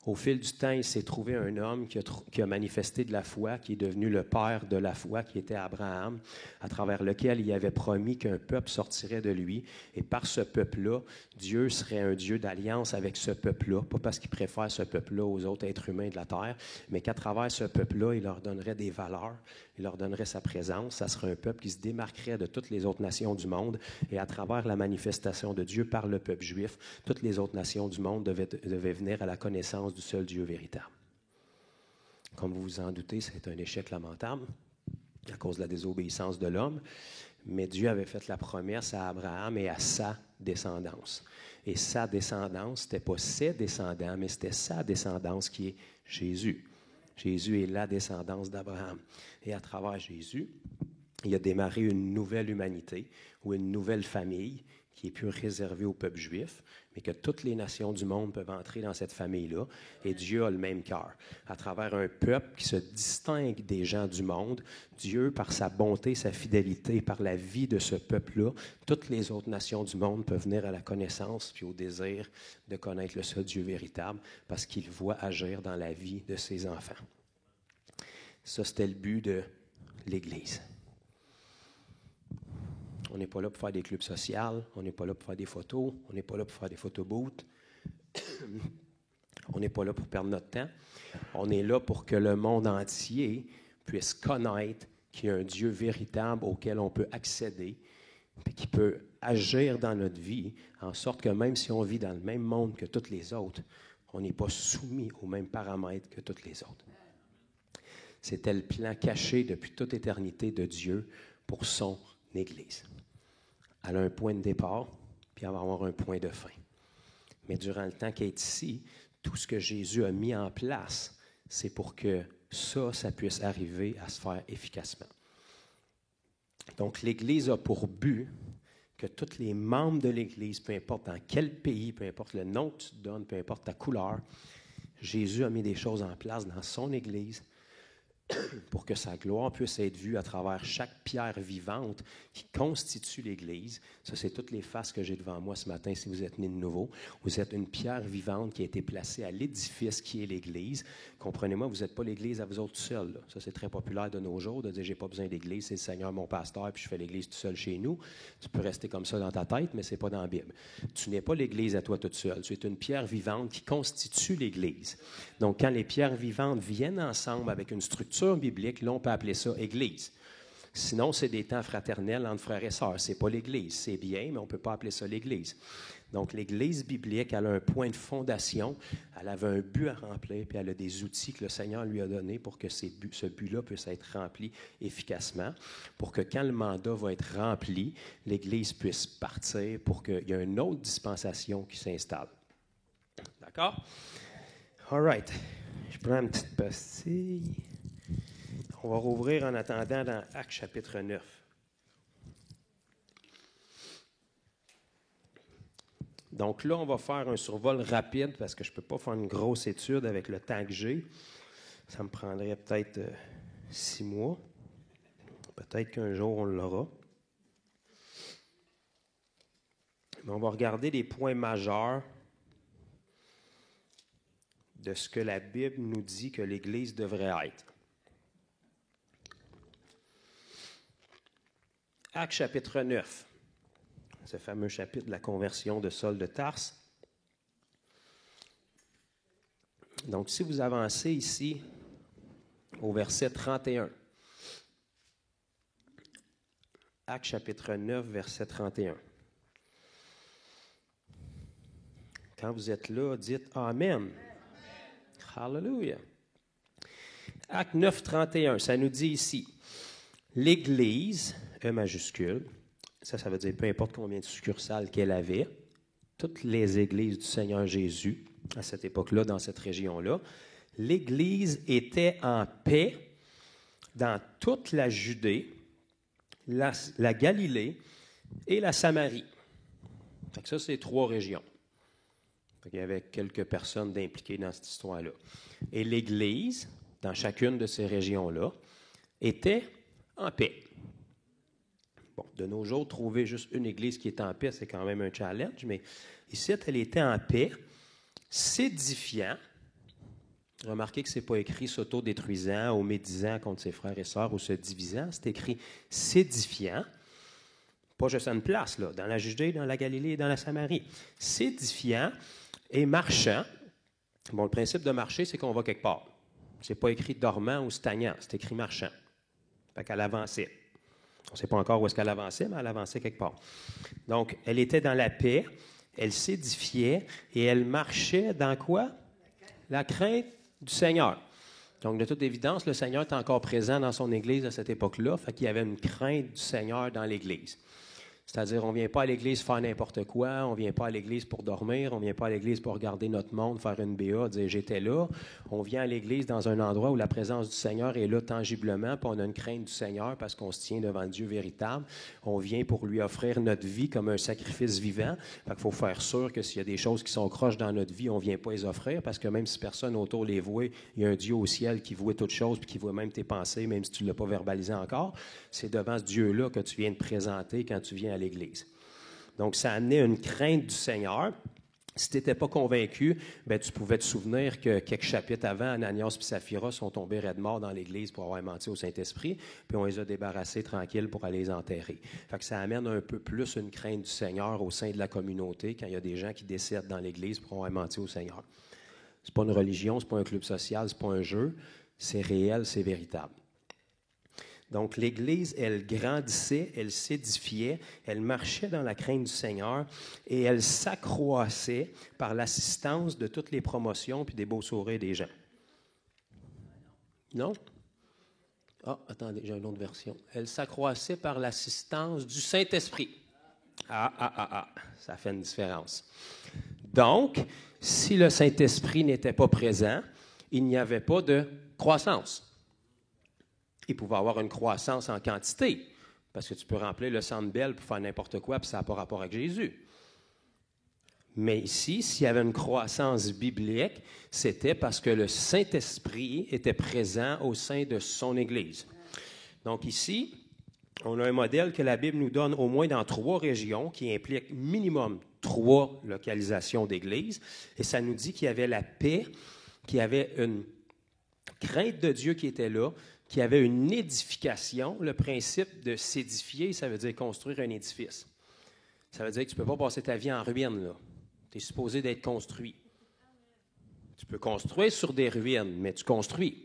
Au fil du temps, il s'est trouvé un homme qui a manifesté de la foi, qui est devenu le père de la foi, qui était Abraham, à travers lequel il avait promis qu'un peuple sortirait de lui. Et par ce peuple-là, Dieu serait un Dieu d'alliance avec ce peuple-là, pas parce qu'il préfère ce peuple-là aux autres êtres humains de la terre, mais qu'à travers ce peuple-là, il leur donnerait des valeurs, il leur donnerait sa présence. Ça serait un peuple qui se démarquerait de toutes les autres nations du monde. Et à travers la manifestation de Dieu par le peuple juif, toutes les autres nations du monde devaient venir à la connaissance du seul Dieu véritable. Comme vous vous en doutez, c'est un échec lamentable à cause de la désobéissance de l'homme, mais Dieu avait fait la promesse à Abraham et à sa descendance. Et sa descendance, ce n'était pas ses descendants, mais c'était sa descendance qui est Jésus. Jésus est la descendance d'Abraham. Et à travers Jésus, il a démarré une nouvelle humanité ou une nouvelle famille qui est plus réservée au peuple juif, mais que toutes les nations du monde peuvent entrer dans cette famille-là. Et Dieu a le même cœur. À travers un peuple qui se distingue des gens du monde, Dieu, par sa bonté, sa fidélité, par la vie de ce peuple-là, toutes les autres nations du monde peuvent venir à la connaissance puis au désir de connaître le seul Dieu véritable parce qu'il voit agir dans la vie de ses enfants. Ça, c'était le but de l'Église. On n'est pas là pour faire des clubs sociaux, on n'est pas là pour faire des photos, on n'est pas là pour faire des photobooths, on n'est pas là pour perdre notre temps. On est là pour que le monde entier puisse connaître qu'il y a un Dieu véritable auquel on peut accéder et qui peut agir dans notre vie en sorte que même si on vit dans le même monde que tous les autres, on n'est pas soumis aux mêmes paramètres que tous les autres. C'était le plan caché depuis toute éternité de Dieu pour son Église. Elle a un point de départ, puis elle va avoir un point de fin. Mais durant le temps qu'elle est ici, tout ce que Jésus a mis en place, c'est pour que ça puisse arriver à se faire efficacement. Donc, l'Église a pour but que tous les membres de l'Église, peu importe dans quel pays, peu importe le nom que tu te donnes, peu importe ta couleur, Jésus a mis des choses en place dans son Église pour que sa gloire puisse être vue à travers chaque pierre vivante qui constitue l'Église. Ça, c'est toutes les faces que j'ai devant moi ce matin si vous êtes né de nouveau. Vous êtes une pierre vivante qui a été placée à l'édifice qui est l'Église. Comprenez-moi, vous n'êtes pas l'Église à vous autres tout seuls. Là. Ça, c'est très populaire de nos jours, de dire « j'ai pas besoin d'Église, c'est le Seigneur mon pasteur, puis je fais l'Église tout seul chez nous ». Tu peux rester comme ça dans ta tête, mais ce n'est pas dans la Bible. Tu n'es pas l'Église à toi toute seule. Tu es une pierre vivante qui constitue l'Église. Donc, quand les pierres vivantes viennent ensemble avec une structure biblique, là, on peut appeler ça Église. Sinon, c'est des temps fraternels entre frères et sœurs. Ce n'est pas l'Église. C'est bien, mais on ne peut pas appeler ça l'Église. Donc, l'Église biblique, elle a un point de fondation, elle avait un but à remplir, puis elle a des outils que le Seigneur lui a donnés pour que ce but-là puisse être rempli efficacement, pour que quand le mandat va être rempli, l'Église puisse partir pour qu'il y ait une autre dispensation qui s'installe. D'accord? All right. Je prends une petite pastille. On va rouvrir en attendant dans Actes chapitre 9. Donc là, on va faire un survol rapide parce que je ne peux pas faire une grosse étude avec le temps que j'ai. Ça me prendrait peut-être 6 mois. Peut-être qu'un jour, on l'aura. Mais on va regarder les points majeurs de ce que la Bible nous dit que l'Église devrait être. Actes chapitre 9, ce fameux chapitre de la conversion de Saul de Tarse. Donc, si vous avancez ici au verset 31, Actes chapitre 9, verset 31. Quand vous êtes là, dites Amen. Hallelujah. Acte 9, 31, ça nous dit ici, l'Église, E majuscule, ça veut dire peu importe combien de succursales qu'elle avait, toutes les églises du Seigneur Jésus, à cette époque-là, dans cette région-là, l'Église était en paix dans toute la Judée, la Galilée et la Samarie. Fait que ça, c'est 3 régions. Fait qu'il y avait quelques personnes impliquées dans cette histoire-là. Et l'Église, dans chacune de ces régions-là, était en paix. Bon, de nos jours, trouver juste une église qui est en paix, c'est quand même un challenge, mais ici, elle était en paix, s'édifiant Remarquez que ce n'est pas écrit s'autodétruisant ou médisant contre ses frères et sœurs ou se divisant. C'est écrit s'édifiant. Pas juste à une place, là, dans la Judée, dans la Galilée et dans la Samarie. S'édifiant et marchant. Bon, le principe de marcher, c'est qu'on va quelque part. Ce n'est pas écrit dormant ou stagnant, c'est écrit marchant. Fait qu'elle avançait. On ne sait pas encore où est-ce qu'elle avançait, mais elle avançait quelque part. Donc, elle était dans la paix, elle s'édifiait et elle marchait dans quoi? La crainte du Seigneur. Donc, de toute évidence, le Seigneur est encore présent dans son Église à cette époque-là, fait qu'il y avait une crainte du Seigneur dans l'Église. C'est-à-dire, on ne vient pas à l'Église faire n'importe quoi, on ne vient pas à l'Église pour dormir, on ne vient pas à l'Église pour regarder notre monde, faire une BA, dire « j'étais là ». On vient à l'Église dans un endroit où la présence du Seigneur est là tangiblement, puis on a une crainte du Seigneur parce qu'on se tient devant le Dieu véritable. On vient pour lui offrir notre vie comme un sacrifice vivant. Fait qu'il faut faire sûr que s'il y a des choses qui sont croches dans notre vie, on ne vient pas les offrir parce que même si personne autour les voit, il y a un Dieu au ciel qui voit toutes choses puis qui voit même tes pensées, même si tu ne l'as pas verbalisé encore. C'est devant ce Dieu-là que tu viens te présenter quand tu viens à l'Église. Donc, ça amenait une crainte du Seigneur. Si tu n'étais pas convaincu, bien, tu pouvais te souvenir que quelques chapitres avant, Ananias et Saphira sont tombés raides morts dans l'Église pour avoir menti au Saint-Esprit, puis on les a débarrassés tranquilles pour aller les enterrer. Fait que ça amène un peu plus une crainte du Seigneur au sein de la communauté quand il y a des gens qui décèdent dans l'Église pour avoir menti au Seigneur. Ce n'est pas une religion, ce n'est pas un club social, ce n'est pas un jeu, c'est réel, c'est véritable. Donc, l'Église, elle grandissait, elle s'édifiait, elle marchait dans la crainte du Seigneur et elle s'accroissait par l'assistance de toutes les promotions puis des beaux sourires des gens. Non? Ah, attendez, j'ai une autre version. Elle s'accroissait par l'assistance du Saint-Esprit. Ça fait une différence. Donc, si le Saint-Esprit n'était pas présent, il n'y avait pas de croissance. Il pouvait avoir une croissance en quantité, parce que tu peux remplir le Centre Bell pour faire n'importe quoi, puis ça n'a pas rapport avec Jésus. Mais ici, s'il y avait une croissance biblique, c'était parce que le Saint-Esprit était présent au sein de son Église. Donc ici, on a un modèle que la Bible nous donne au moins dans 3 régions, qui implique minimum 3 localisations d'églises, et ça nous dit qu'il y avait la paix, qu'il y avait une crainte de Dieu qui était là, qu'il y avait une édification. Le principe de s'édifier, ça veut dire construire un édifice. Ça veut dire que tu ne peux pas passer ta vie en ruine, là. Tu es supposé d'être construit. Tu peux construire sur des ruines, mais tu construis.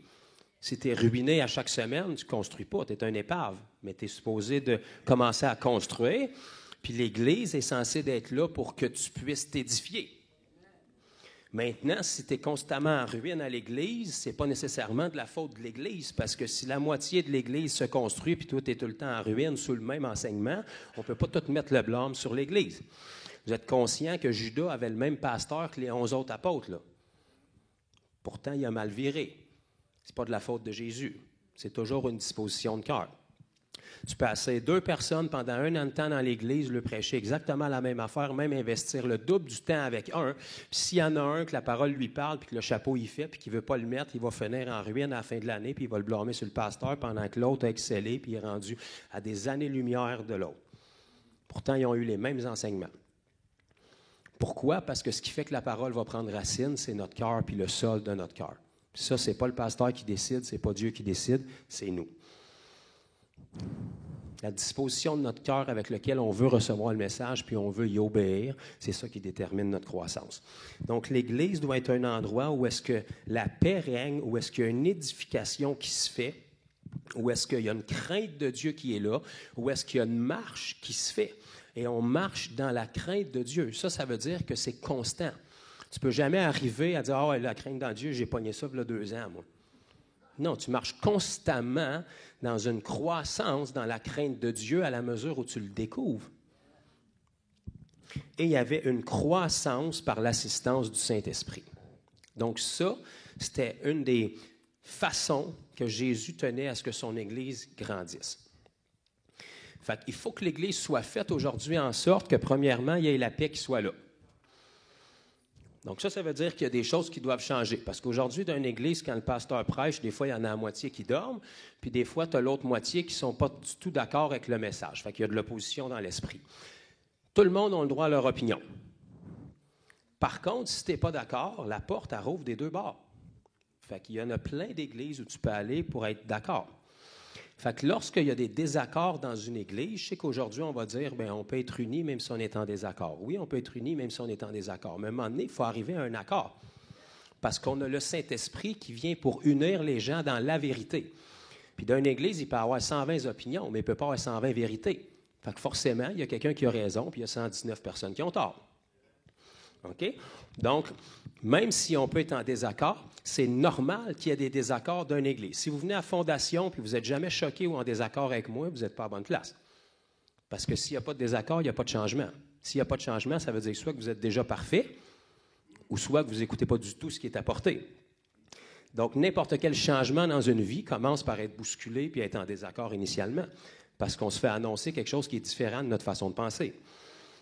Si tu es ruiné à chaque semaine, tu ne construis pas, tu es un épave. Mais tu es supposé de commencer à construire, puis l'Église est censée d'être là pour que tu puisses t'édifier. Maintenant, si tu es constamment en ruine à l'Église, ce n'est pas nécessairement de la faute de l'Église, parce que si la moitié de l'Église se construit puis toi, tu es tout le temps en ruine sous le même enseignement, on ne peut pas tout mettre le blâme sur l'Église. Vous êtes conscient que Judas avait le même pasteur que les 11 autres apôtres, là. Pourtant, il a mal viré. Ce n'est pas de la faute de Jésus. C'est toujours une disposition de cœur. Tu peux asseoir 2 personnes pendant 1 an de temps dans l'Église, leur prêcher exactement la même affaire, même investir le double du temps avec un. Puis s'il y en a un que la parole lui parle, puis que le chapeau il fait, puis qu'il ne veut pas le mettre, il va finir en ruine à la fin de l'année, puis il va le blâmer sur le pasteur pendant que l'autre a excellé, puis il est rendu à des années-lumière de l'autre. Pourtant, ils ont eu les mêmes enseignements. Pourquoi? Parce que ce qui fait que la parole va prendre racine, c'est notre cœur, puis le sol de notre cœur. Puis ça, ce n'est pas le pasteur qui décide, ce n'est pas Dieu qui décide, c'est nous. La disposition de notre cœur avec lequel on veut recevoir le message puis on veut y obéir, c'est ça qui détermine notre croissance. Donc, l'Église doit être un endroit où est-ce que la paix règne, où est-ce qu'il y a une édification qui se fait, où est-ce qu'il y a une crainte de Dieu qui est là, où est-ce qu'il y a une marche qui se fait. Et on marche dans la crainte de Dieu. Ça veut dire que c'est constant. Tu ne peux jamais arriver à dire « Ah, la crainte dans Dieu, j'ai pogné ça il y a 2 ans, moi. » Non, tu marches constamment dans une croissance dans la crainte de Dieu à la mesure où tu le découvres. Et il y avait une croissance par l'assistance du Saint-Esprit. Donc ça, c'était une des façons que Jésus tenait à ce que son Église grandisse. Fait qu'il faut que l'Église soit faite aujourd'hui en sorte que, premièrement, il y ait la paix qui soit là. Donc ça veut dire qu'il y a des choses qui doivent changer. Parce qu'aujourd'hui, dans une église, quand le pasteur prêche, des fois, il y en a la moitié qui dorment, puis des fois, tu as l'autre moitié qui ne sont pas du tout d'accord avec le message. Fait qu'il y a de l'opposition dans l'esprit. Tout le monde a le droit à leur opinion. Par contre, si tu n'es pas d'accord, la porte, elle rouvre des 2 bords. Fait qu'il y en a plein d'églises où tu peux aller pour être d'accord. Fait que lorsqu'il y a des désaccords dans une église, je sais qu'aujourd'hui, on va dire, bien, on peut être unis même si on est en désaccord. Oui, on peut être unis même si on est en désaccord. Mais à un moment donné, il faut arriver à un accord. Parce qu'on a le Saint-Esprit qui vient pour unir les gens dans la vérité. Puis d'une église, il peut avoir 120 opinions, mais il ne peut pas avoir 120 vérités. Fait que forcément, il y a quelqu'un qui a raison, puis il y a 119 personnes qui ont tort. OK? Donc, même si on peut être en désaccord, c'est normal qu'il y ait des désaccords d'une église. Si vous venez à Fondation puis vous n'êtes jamais choqué ou en désaccord avec moi, vous n'êtes pas à bonne place. Parce que s'il n'y a pas de désaccord, il n'y a pas de changement. S'il n'y a pas de changement, ça veut dire soit que vous êtes déjà parfait ou soit que vous n'écoutez pas du tout ce qui est apporté. Donc, n'importe quel changement dans une vie commence par être bousculé puis être en désaccord initialement parce qu'on se fait annoncer quelque chose qui est différent de notre façon de penser.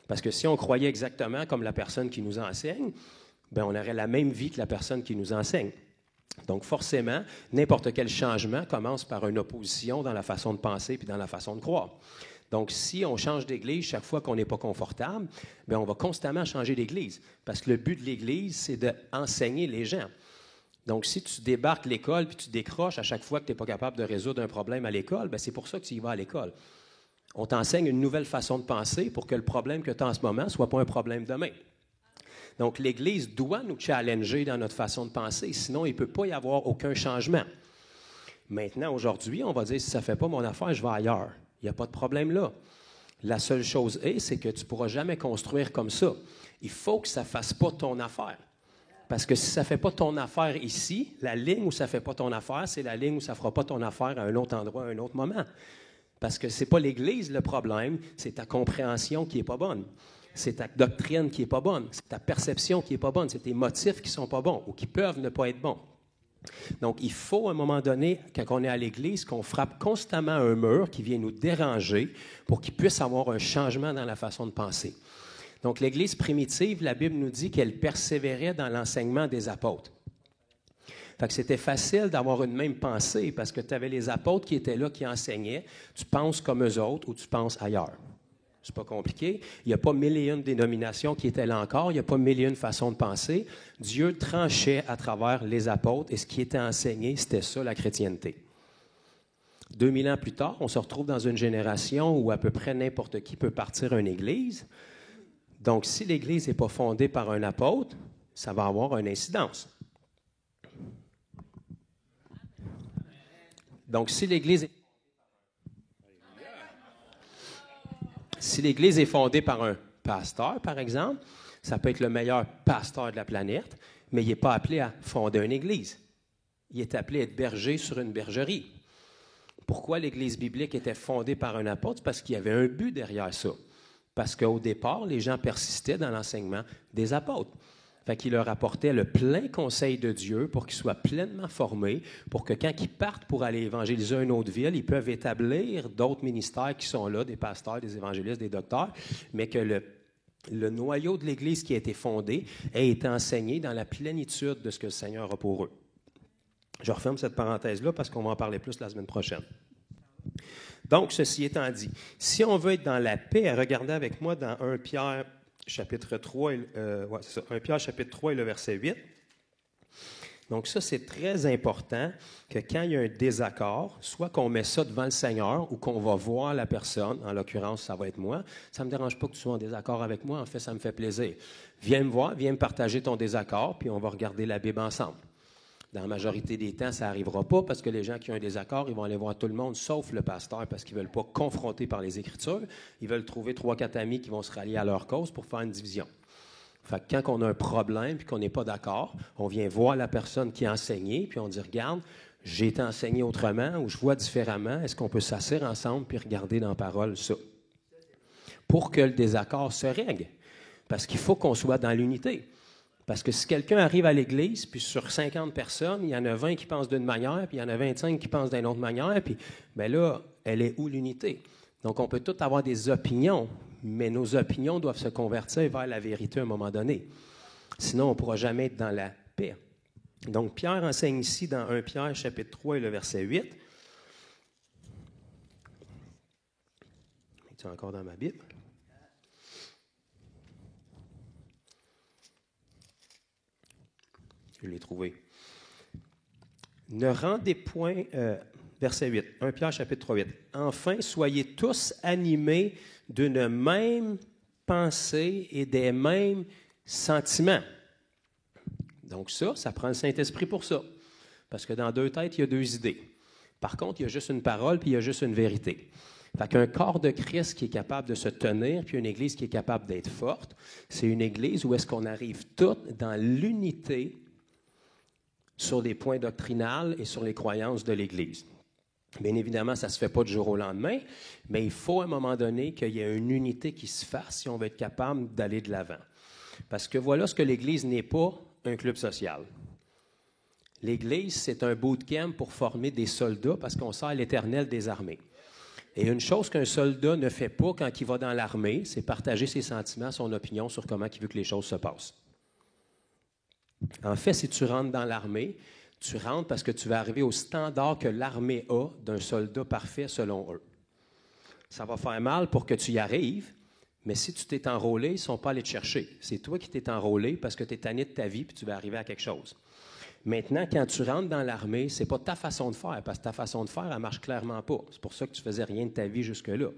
Parce que si on croyait exactement comme la personne qui nous enseigne, bien, on aurait la même vie que la personne qui nous enseigne. Donc, forcément, n'importe quel changement commence par une opposition dans la façon de penser puis dans la façon de croire. Donc, si on change d'église chaque fois qu'on n'est pas confortable, bien, on va constamment changer d'église. Parce que le but de l'église, c'est d'enseigner les gens. Donc, si tu débarques l'école puis tu décroches à chaque fois que tu n'es pas capable de résoudre un problème à l'école, bien, c'est pour ça que tu y vas à l'école. On t'enseigne une nouvelle façon de penser pour que le problème que tu as en ce moment ne soit pas un problème demain. Donc, l'Église doit nous challenger dans notre façon de penser, sinon il ne peut pas y avoir aucun changement. Maintenant, aujourd'hui, on va dire, si ça ne fait pas mon affaire, je vais ailleurs. Il n'y a pas de problème là. La seule chose c'est que tu ne pourras jamais construire comme ça. Il faut que ça ne fasse pas ton affaire. Parce que si ça ne fait pas ton affaire ici, la ligne où ça ne fait pas ton affaire, c'est la ligne où ça ne fera pas ton affaire à un autre endroit, à un autre moment. Parce que ce n'est pas l'Église le problème, c'est ta compréhension qui n'est pas bonne. C'est ta doctrine qui n'est pas bonne. C'est ta perception qui n'est pas bonne. C'est tes motifs qui ne sont pas bons ou qui peuvent ne pas être bons. Donc, il faut, à un moment donné, quand on est à l'Église, qu'on frappe constamment un mur qui vient nous déranger pour qu'il puisse avoir un changement dans la façon de penser. Donc, l'Église primitive, la Bible nous dit qu'elle persévérait dans l'enseignement des apôtres. Fait que c'était facile d'avoir une même pensée parce que tu avais les apôtres qui étaient là, qui enseignaient. Tu penses comme eux autres ou tu penses ailleurs. C'est pas compliqué. Il n'y a pas mille et une dénominations qui étaient là encore. Il n'y a pas mille et une façons de penser. Dieu tranchait à travers les apôtres et ce qui était enseigné, c'était ça, la chrétienté. 2000 ans plus tard, on se retrouve dans une génération où à peu près n'importe qui peut partir une église. Donc, si l'église n'est pas fondée par un apôtre, ça va avoir une incidence. Donc, si l'Église est fondée par un pasteur, par exemple, ça peut être le meilleur pasteur de la planète, mais il n'est pas appelé à fonder une Église. Il est appelé à être berger sur une bergerie. Pourquoi l'Église biblique était fondée par un apôtre? Parce qu'il y avait un but derrière ça. Parce qu'au départ, les gens persistaient dans l'enseignement des apôtres. Fait qu'il leur apportait le plein conseil de Dieu pour qu'ils soient pleinement formés, pour que quand ils partent pour aller évangéliser une autre ville, ils peuvent établir d'autres ministères qui sont là, des pasteurs, des évangélistes, des docteurs, mais que le noyau de l'Église qui a été fondé ait été enseigné dans la plénitude de ce que le Seigneur a pour eux. Je referme cette parenthèse-là parce qu'on va en parler plus la semaine prochaine. Donc, ceci étant dit, si on veut être dans la paix, regardez avec moi dans 1 Pierre chapitre 3, 1 Pierre chapitre 3 et le verset 8. Donc ça, c'est très important que quand il y a un désaccord, soit qu'on met ça devant le Seigneur ou qu'on va voir la personne, en l'occurrence, ça va être moi. Ça ne me dérange pas que tu sois en désaccord avec moi, en fait, ça me fait plaisir. Viens me voir, viens me partager ton désaccord, puis on va regarder la Bible ensemble. Dans la majorité des temps, ça n'arrivera pas parce que les gens qui ont un désaccord, ils vont aller voir tout le monde, sauf le pasteur, parce qu'ils ne veulent pas confronter par les Écritures. Ils veulent trouver 3-4 amis qui vont se rallier à leur cause pour faire une division. Fait que quand on a un problème et qu'on n'est pas d'accord, on vient voir la personne qui a enseigné, puis on dit, regarde, j'ai été enseigné autrement ou je vois différemment. Est-ce qu'on peut s'asseoir ensemble puis regarder dans la parole ça? Pour que le désaccord se règle. Parce qu'il faut qu'on soit dans l'unité. Parce que si quelqu'un arrive à l'Église, puis sur 50 personnes, il y en a 20 qui pensent d'une manière, puis il y en a 25 qui pensent d'une autre manière, puis bien là, elle est où l'unité? Donc, on peut tous avoir des opinions, mais nos opinions doivent se convertir vers la vérité à un moment donné. Sinon, on ne pourra jamais être dans la paix. Donc, Pierre enseigne ici dans 1 Pierre, chapitre 3 et le verset 8. Es-tu encore dans ma Bible? Je l'ai trouvé. Ne rendez point, verset 8, 1 Pierre chapitre 3, 8. Enfin, soyez tous animés d'une même pensée et des mêmes sentiments. Donc ça prend le Saint-Esprit pour ça. Parce que dans deux têtes, il y a deux idées. Par contre, il y a juste une parole, puis il y a juste une vérité. Fait qu'un corps de Christ qui est capable de se tenir, puis une Église qui est capable d'être forte, c'est une Église où est-ce qu'on arrive toutes dans l'unité sur les points doctrinaux et sur les croyances de l'Église. Bien évidemment, ça ne se fait pas du jour au lendemain, mais il faut à un moment donné qu'il y ait une unité qui se fasse si on veut être capable d'aller de l'avant. Parce que voilà ce que l'Église n'est pas, un club social. L'Église, c'est un bootcamp pour former des soldats parce qu'on sert l'Éternel des armées. Et une chose qu'un soldat ne fait pas quand il va dans l'armée, c'est partager ses sentiments, son opinion sur comment il veut que les choses se passent. En fait, si tu rentres dans l'armée, tu rentres parce que tu vas arriver au standard que l'armée a d'un soldat parfait selon eux. Ça va faire mal pour que tu y arrives, mais si tu t'es enrôlé, ils ne sont pas allés te chercher. C'est toi qui t'es enrôlé parce que tu es tanné de ta vie puis tu vas arriver à quelque chose. Maintenant, quand tu rentres dans l'armée, ce n'est pas ta façon de faire, parce que ta façon de faire, elle ne marche clairement pas. C'est pour ça que tu ne faisais rien de ta vie jusque-là.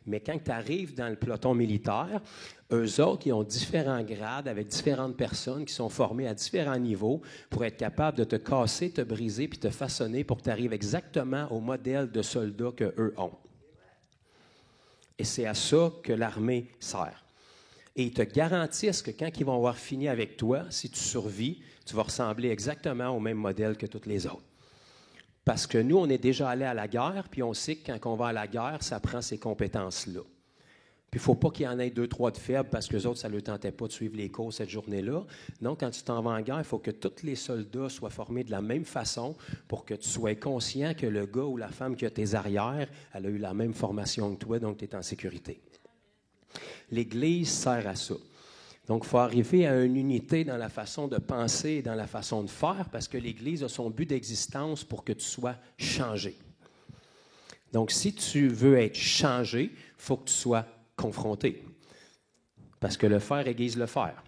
Mais quand tu arrives dans le peloton militaire, eux autres, ils ont différents grades avec différentes personnes qui sont formées à différents niveaux pour être capables de te casser, te briser puis te façonner pour que tu arrives exactement au modèle de soldat qu'eux ont. Et c'est à ça que l'armée sert. Et ils te garantissent que quand ils vont avoir fini avec toi, si tu survis, tu vas ressembler exactement au même modèle que tous les autres. Parce que nous, on est déjà allé à la guerre, puis on sait que quand on va à la guerre, ça prend ces compétences-là. Puis il ne faut pas qu'il y en ait 2, 3 de faibles parce que les autres, ça ne leur tentait pas de suivre les cours cette journée-là. Non, quand tu t'en vas en guerre, il faut que tous les soldats soient formés de la même façon pour que tu sois conscient que le gars ou la femme qui a tes arrières, elle a eu la même formation que toi, donc tu es en sécurité. L'Église sert à ça. Donc, il faut arriver à une unité dans la façon de penser et dans la façon de faire parce que l'Église a son but d'existence pour que tu sois changé. Donc, si tu veux être changé, il faut que tu sois confronté. Parce que le faire aiguise le faire.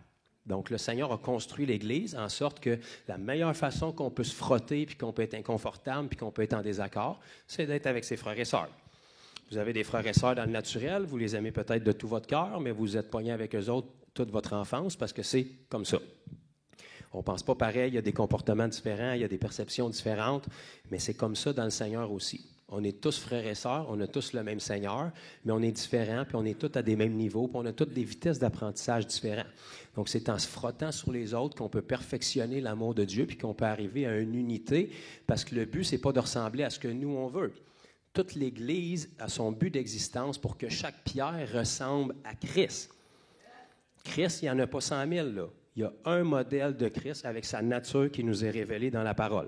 Donc, le Seigneur a construit l'Église en sorte que la meilleure façon qu'on peut se frotter, puis qu'on peut être inconfortable, puis qu'on peut être en désaccord, c'est d'être avec ses frères et sœurs. Vous avez des frères et sœurs dans le naturel, vous les aimez peut-être de tout votre cœur, mais vous êtes poignés avec eux autres toute votre enfance parce que c'est comme ça. On ne pense pas pareil, il y a des comportements différents, il y a des perceptions différentes, mais c'est comme ça dans le Seigneur aussi. On est tous frères et sœurs, on a tous le même Seigneur, mais on est différents, puis on est tous à des mêmes niveaux, puis on a toutes des vitesses d'apprentissage différentes. Donc, c'est en se frottant sur les autres qu'on peut perfectionner l'amour de Dieu, puis qu'on peut arriver à une unité, parce que le but, ce n'est pas de ressembler à ce que nous, on veut. Toute l'Église a son but d'existence pour que chaque pierre ressemble à Christ. Christ, il n'y en a pas 100 000, là. Il y a un modèle de Christ avec sa nature qui nous est révélée dans la parole.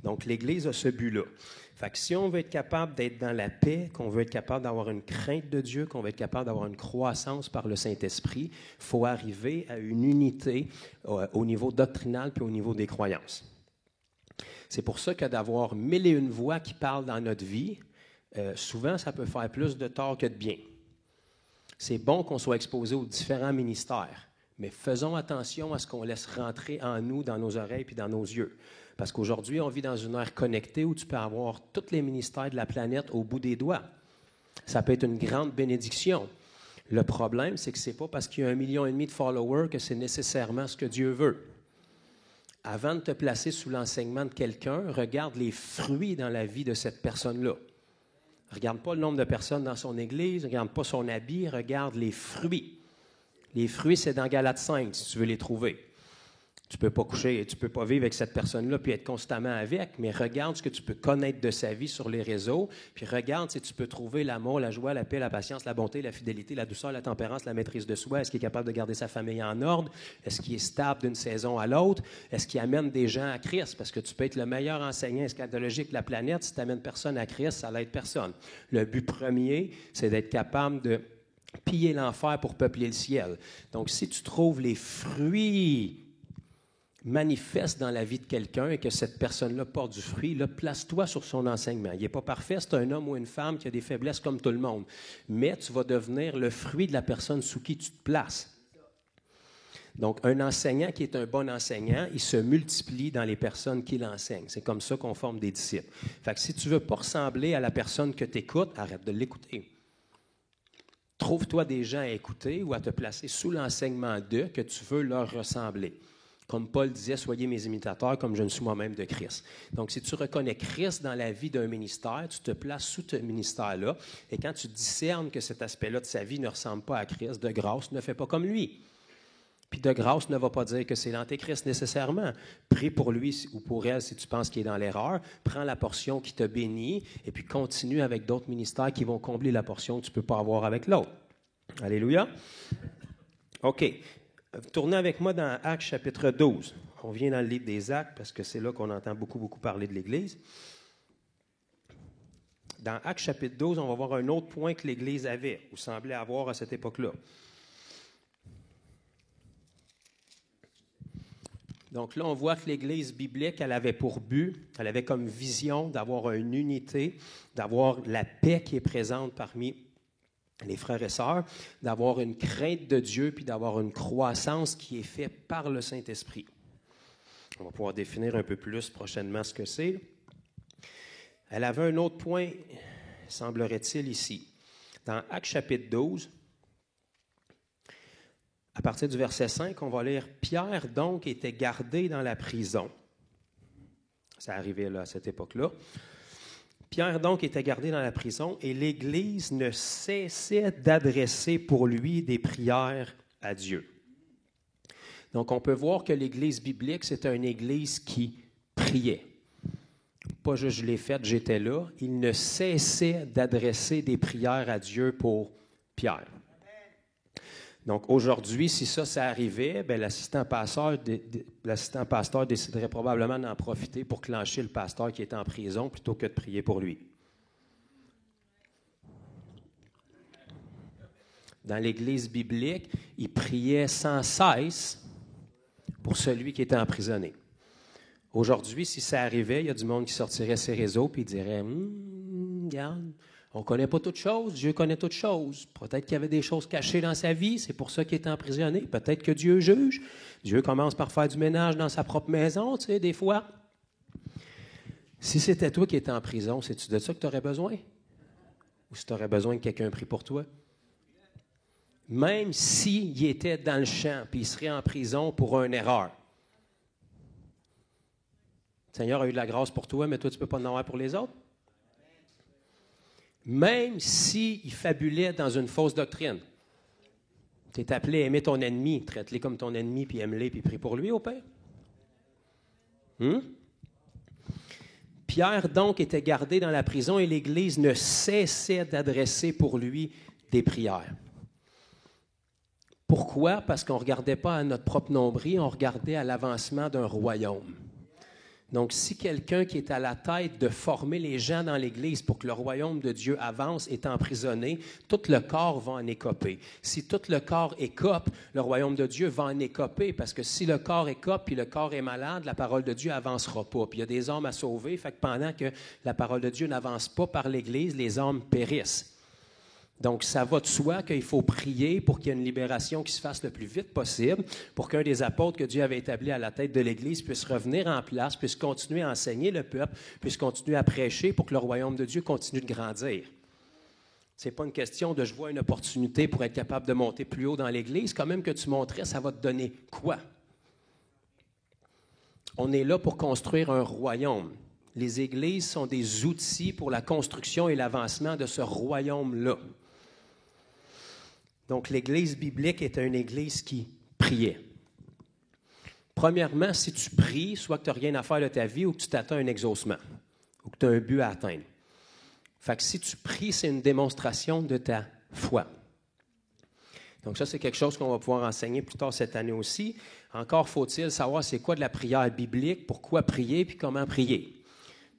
Donc, l'Église a ce but-là. Fait que si on veut être capable d'être dans la paix, qu'on veut être capable d'avoir une crainte de Dieu, qu'on veut être capable d'avoir une croissance par le Saint-Esprit, il faut arriver à une unité au niveau doctrinal puis au niveau des croyances. C'est pour ça que d'avoir 1001 voix qui parlent dans notre vie, souvent, ça peut faire plus de tort que de bien. C'est bon qu'on soit exposé aux différents ministères, mais faisons attention à ce qu'on laisse rentrer en nous, dans nos oreilles puis dans nos yeux. Parce qu'aujourd'hui, on vit dans une ère connectée où tu peux avoir tous les ministères de la planète au bout des doigts. Ça peut être une grande bénédiction. Le problème, c'est que ce n'est pas parce qu'il y a 1,5 million de followers que c'est nécessairement ce que Dieu veut. Avant de te placer sous l'enseignement de quelqu'un, regarde les fruits dans la vie de cette personne-là. Regarde pas le nombre de personnes dans son église, regarde pas son habit, regarde les fruits. Les fruits, c'est dans Galates 5, si tu veux les trouver. Tu ne peux pas coucher, tu ne peux pas vivre avec cette personne-là puis être constamment avec, mais regarde ce que tu peux connaître de sa vie sur les réseaux, puis regarde si tu peux trouver l'amour, la joie, la paix, la patience, la bonté, la fidélité, la douceur, la tempérance, la maîtrise de soi. Est-ce qu'il est capable de garder sa famille en ordre? Est-ce qu'il est stable d'une saison à l'autre? Est-ce qu'il amène des gens à Christ? Parce que tu peux être le meilleur enseignant eschatologique de la planète, si tu n'amènes personne à Christ, ça n'aide personne. Le but premier, c'est d'être capable de piller l'enfer pour peupler le ciel. Donc, si tu trouves les fruits manifeste dans la vie de quelqu'un et que cette personne-là porte du fruit, là, place-toi sur son enseignement. Il n'est pas parfait, c'est un homme ou une femme qui a des faiblesses comme tout le monde. Mais tu vas devenir le fruit de la personne sous qui tu te places. Donc, un enseignant qui est un bon enseignant, il se multiplie dans les personnes qui l'enseignent. C'est comme ça qu'on forme des disciples. Fait que si tu ne veux pas ressembler à la personne que tu écoutes, arrête de l'écouter. Trouve-toi des gens à écouter ou à te placer sous l'enseignement d'eux que tu veux leur ressembler. Comme Paul disait, soyez mes imitateurs comme je ne suis moi-même de Christ. Donc, si tu reconnais Christ dans la vie d'un ministère, tu te places sous ce ministère-là. Et quand tu discernes que cet aspect-là de sa vie ne ressemble pas à Christ, de grâce, ne fais pas comme lui. Puis de grâce ne va pas dire que c'est l'antéchrist nécessairement. Prie pour lui ou pour elle si tu penses qu'il est dans l'erreur. Prends la portion qui te bénit et puis continue avec d'autres ministères qui vont combler la portion que tu ne peux pas avoir avec l'autre. Alléluia. OK. Tournez avec moi dans Actes chapitre 12. On vient dans le livre des Actes parce que c'est là qu'on entend beaucoup parler de l'Église. Dans Actes chapitre 12, on va voir un autre point que l'Église avait ou semblait avoir à cette époque-là. Donc là, on voit que l'Église biblique, elle avait pour but, elle avait comme vision d'avoir une unité, d'avoir la paix qui est présente parmi les frères et sœurs, d'avoir une crainte de Dieu, puis d'avoir une croissance qui est faite par le Saint-Esprit. On va pouvoir définir un peu plus prochainement ce que c'est. Elle avait un autre point, semblerait-il, ici. Dans Actes chapitre 12, à partir du verset 5, on va lire « Pierre, donc, était gardé dans la prison. » Ça arrivait là, à cette époque-là. Pierre, donc, était gardé dans la prison et l'Église ne cessait d'adresser pour lui des prières à Dieu. Donc, on peut voir que l'Église biblique, c'est une Église qui priait. Pas juste je l'ai faite, j'étais là. Il ne cessait d'adresser des prières à Dieu pour Pierre. Donc, aujourd'hui, si ça arrivait, bien, l'assistant pasteur déciderait probablement d'en profiter pour clencher le pasteur qui est en prison plutôt que de prier pour lui. Dans l'Église biblique, il priait sans cesse pour celui qui était emprisonné. Aujourd'hui, si ça arrivait, il y a du monde qui sortirait ses réseaux et dirait « Regarde, on ne connaît pas toutes choses, Dieu connaît toutes choses. Peut-être qu'il y avait des choses cachées dans sa vie, c'est pour ça qu'il est emprisonné. Peut-être que Dieu juge. Dieu commence par faire du ménage dans sa propre maison, tu sais, des fois. Si c'était toi qui étais en prison, c'est-tu de ça que tu aurais besoin? Ou si tu aurais besoin que quelqu'un prie pour toi? Même s'il était dans le champ puis il serait en prison pour une erreur. Le Seigneur a eu de la grâce pour toi, mais toi, tu ne peux pas en avoir pour les autres? Même s'il fabulait dans une fausse doctrine. Tu es appelé à aimer ton ennemi, traite-le comme ton ennemi, puis aime-le, puis prie pour lui, au Père. Pierre, donc, était gardé dans la prison et l'Église ne cessait d'adresser pour lui des prières. Pourquoi? Parce qu'on ne regardait pas à notre propre nombril, on regardait à l'avancement d'un royaume. Donc, si quelqu'un qui est à la tête de former les gens dans l'Église pour que le royaume de Dieu avance est emprisonné, tout le corps va en écoper. Si tout le corps écope, le royaume de Dieu va en écoper, parce que si le corps écope puis le corps est malade, la parole de Dieu n'avancera pas. Puis il y a des âmes à sauver, fait que pendant que la parole de Dieu n'avance pas par l'Église, les âmes périssent. Donc, ça va de soi qu'il faut prier pour qu'il y ait une libération qui se fasse le plus vite possible, pour qu'un des apôtres que Dieu avait établi à la tête de l'Église puisse revenir en place, puisse continuer à enseigner le peuple, puisse continuer à prêcher pour que le royaume de Dieu continue de grandir. Ce n'est pas une question de « je vois une opportunité pour être capable de monter plus haut dans l'Église », quand même que tu monterais, ça va te donner quoi? On est là pour construire un royaume. Les églises sont des outils pour la construction et l'avancement de ce royaume-là. Donc, l'Église biblique est une Église qui priait. Premièrement, si tu pries, soit que tu n'as rien à faire de ta vie ou que tu t'attends à un exaucement, ou que tu as un but à atteindre. Fait que si tu pries, c'est une démonstration de ta foi. Donc ça, c'est quelque chose qu'on va pouvoir enseigner plus tard cette année aussi. Encore faut-il savoir c'est quoi de la prière biblique, pourquoi prier, puis comment prier.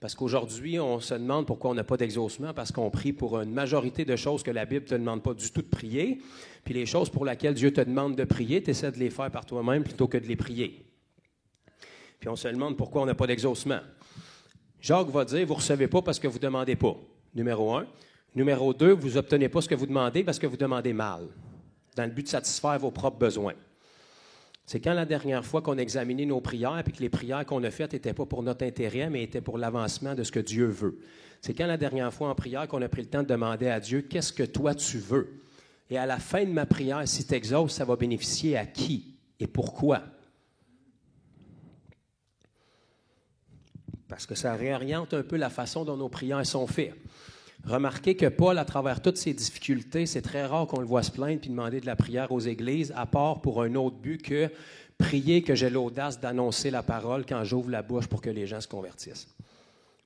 Parce qu'aujourd'hui, on se demande pourquoi on n'a pas d'exaucement, parce qu'on prie pour une majorité de choses que la Bible ne te demande pas du tout de prier. Puis les choses pour lesquelles Dieu te demande de prier, tu essaies de les faire par toi-même plutôt que de les prier. Puis on se demande pourquoi on n'a pas d'exaucement. Jacques va dire, vous ne recevez pas parce que vous ne demandez pas. Numéro 1. Numéro 2, vous n'obtenez pas ce que vous demandez parce que vous demandez mal, dans le but de satisfaire vos propres besoins. C'est quand la dernière fois qu'on a examiné nos prières et que les prières qu'on a faites n'étaient pas pour notre intérêt, mais étaient pour l'avancement de ce que Dieu veut. C'est quand la dernière fois en prière qu'on a pris le temps de demander à Dieu, qu'est-ce que toi tu veux? Et à la fin de ma prière, si tu exauces, ça va bénéficier à qui et pourquoi? Parce que ça réoriente un peu la façon dont nos prières sont faites. Remarquez que Paul, à travers toutes ses difficultés, c'est très rare qu'on le voit se plaindre puis demander de la prière aux églises, à part pour un autre but que prier que j'ai l'audace d'annoncer la parole quand j'ouvre la bouche pour que les gens se convertissent.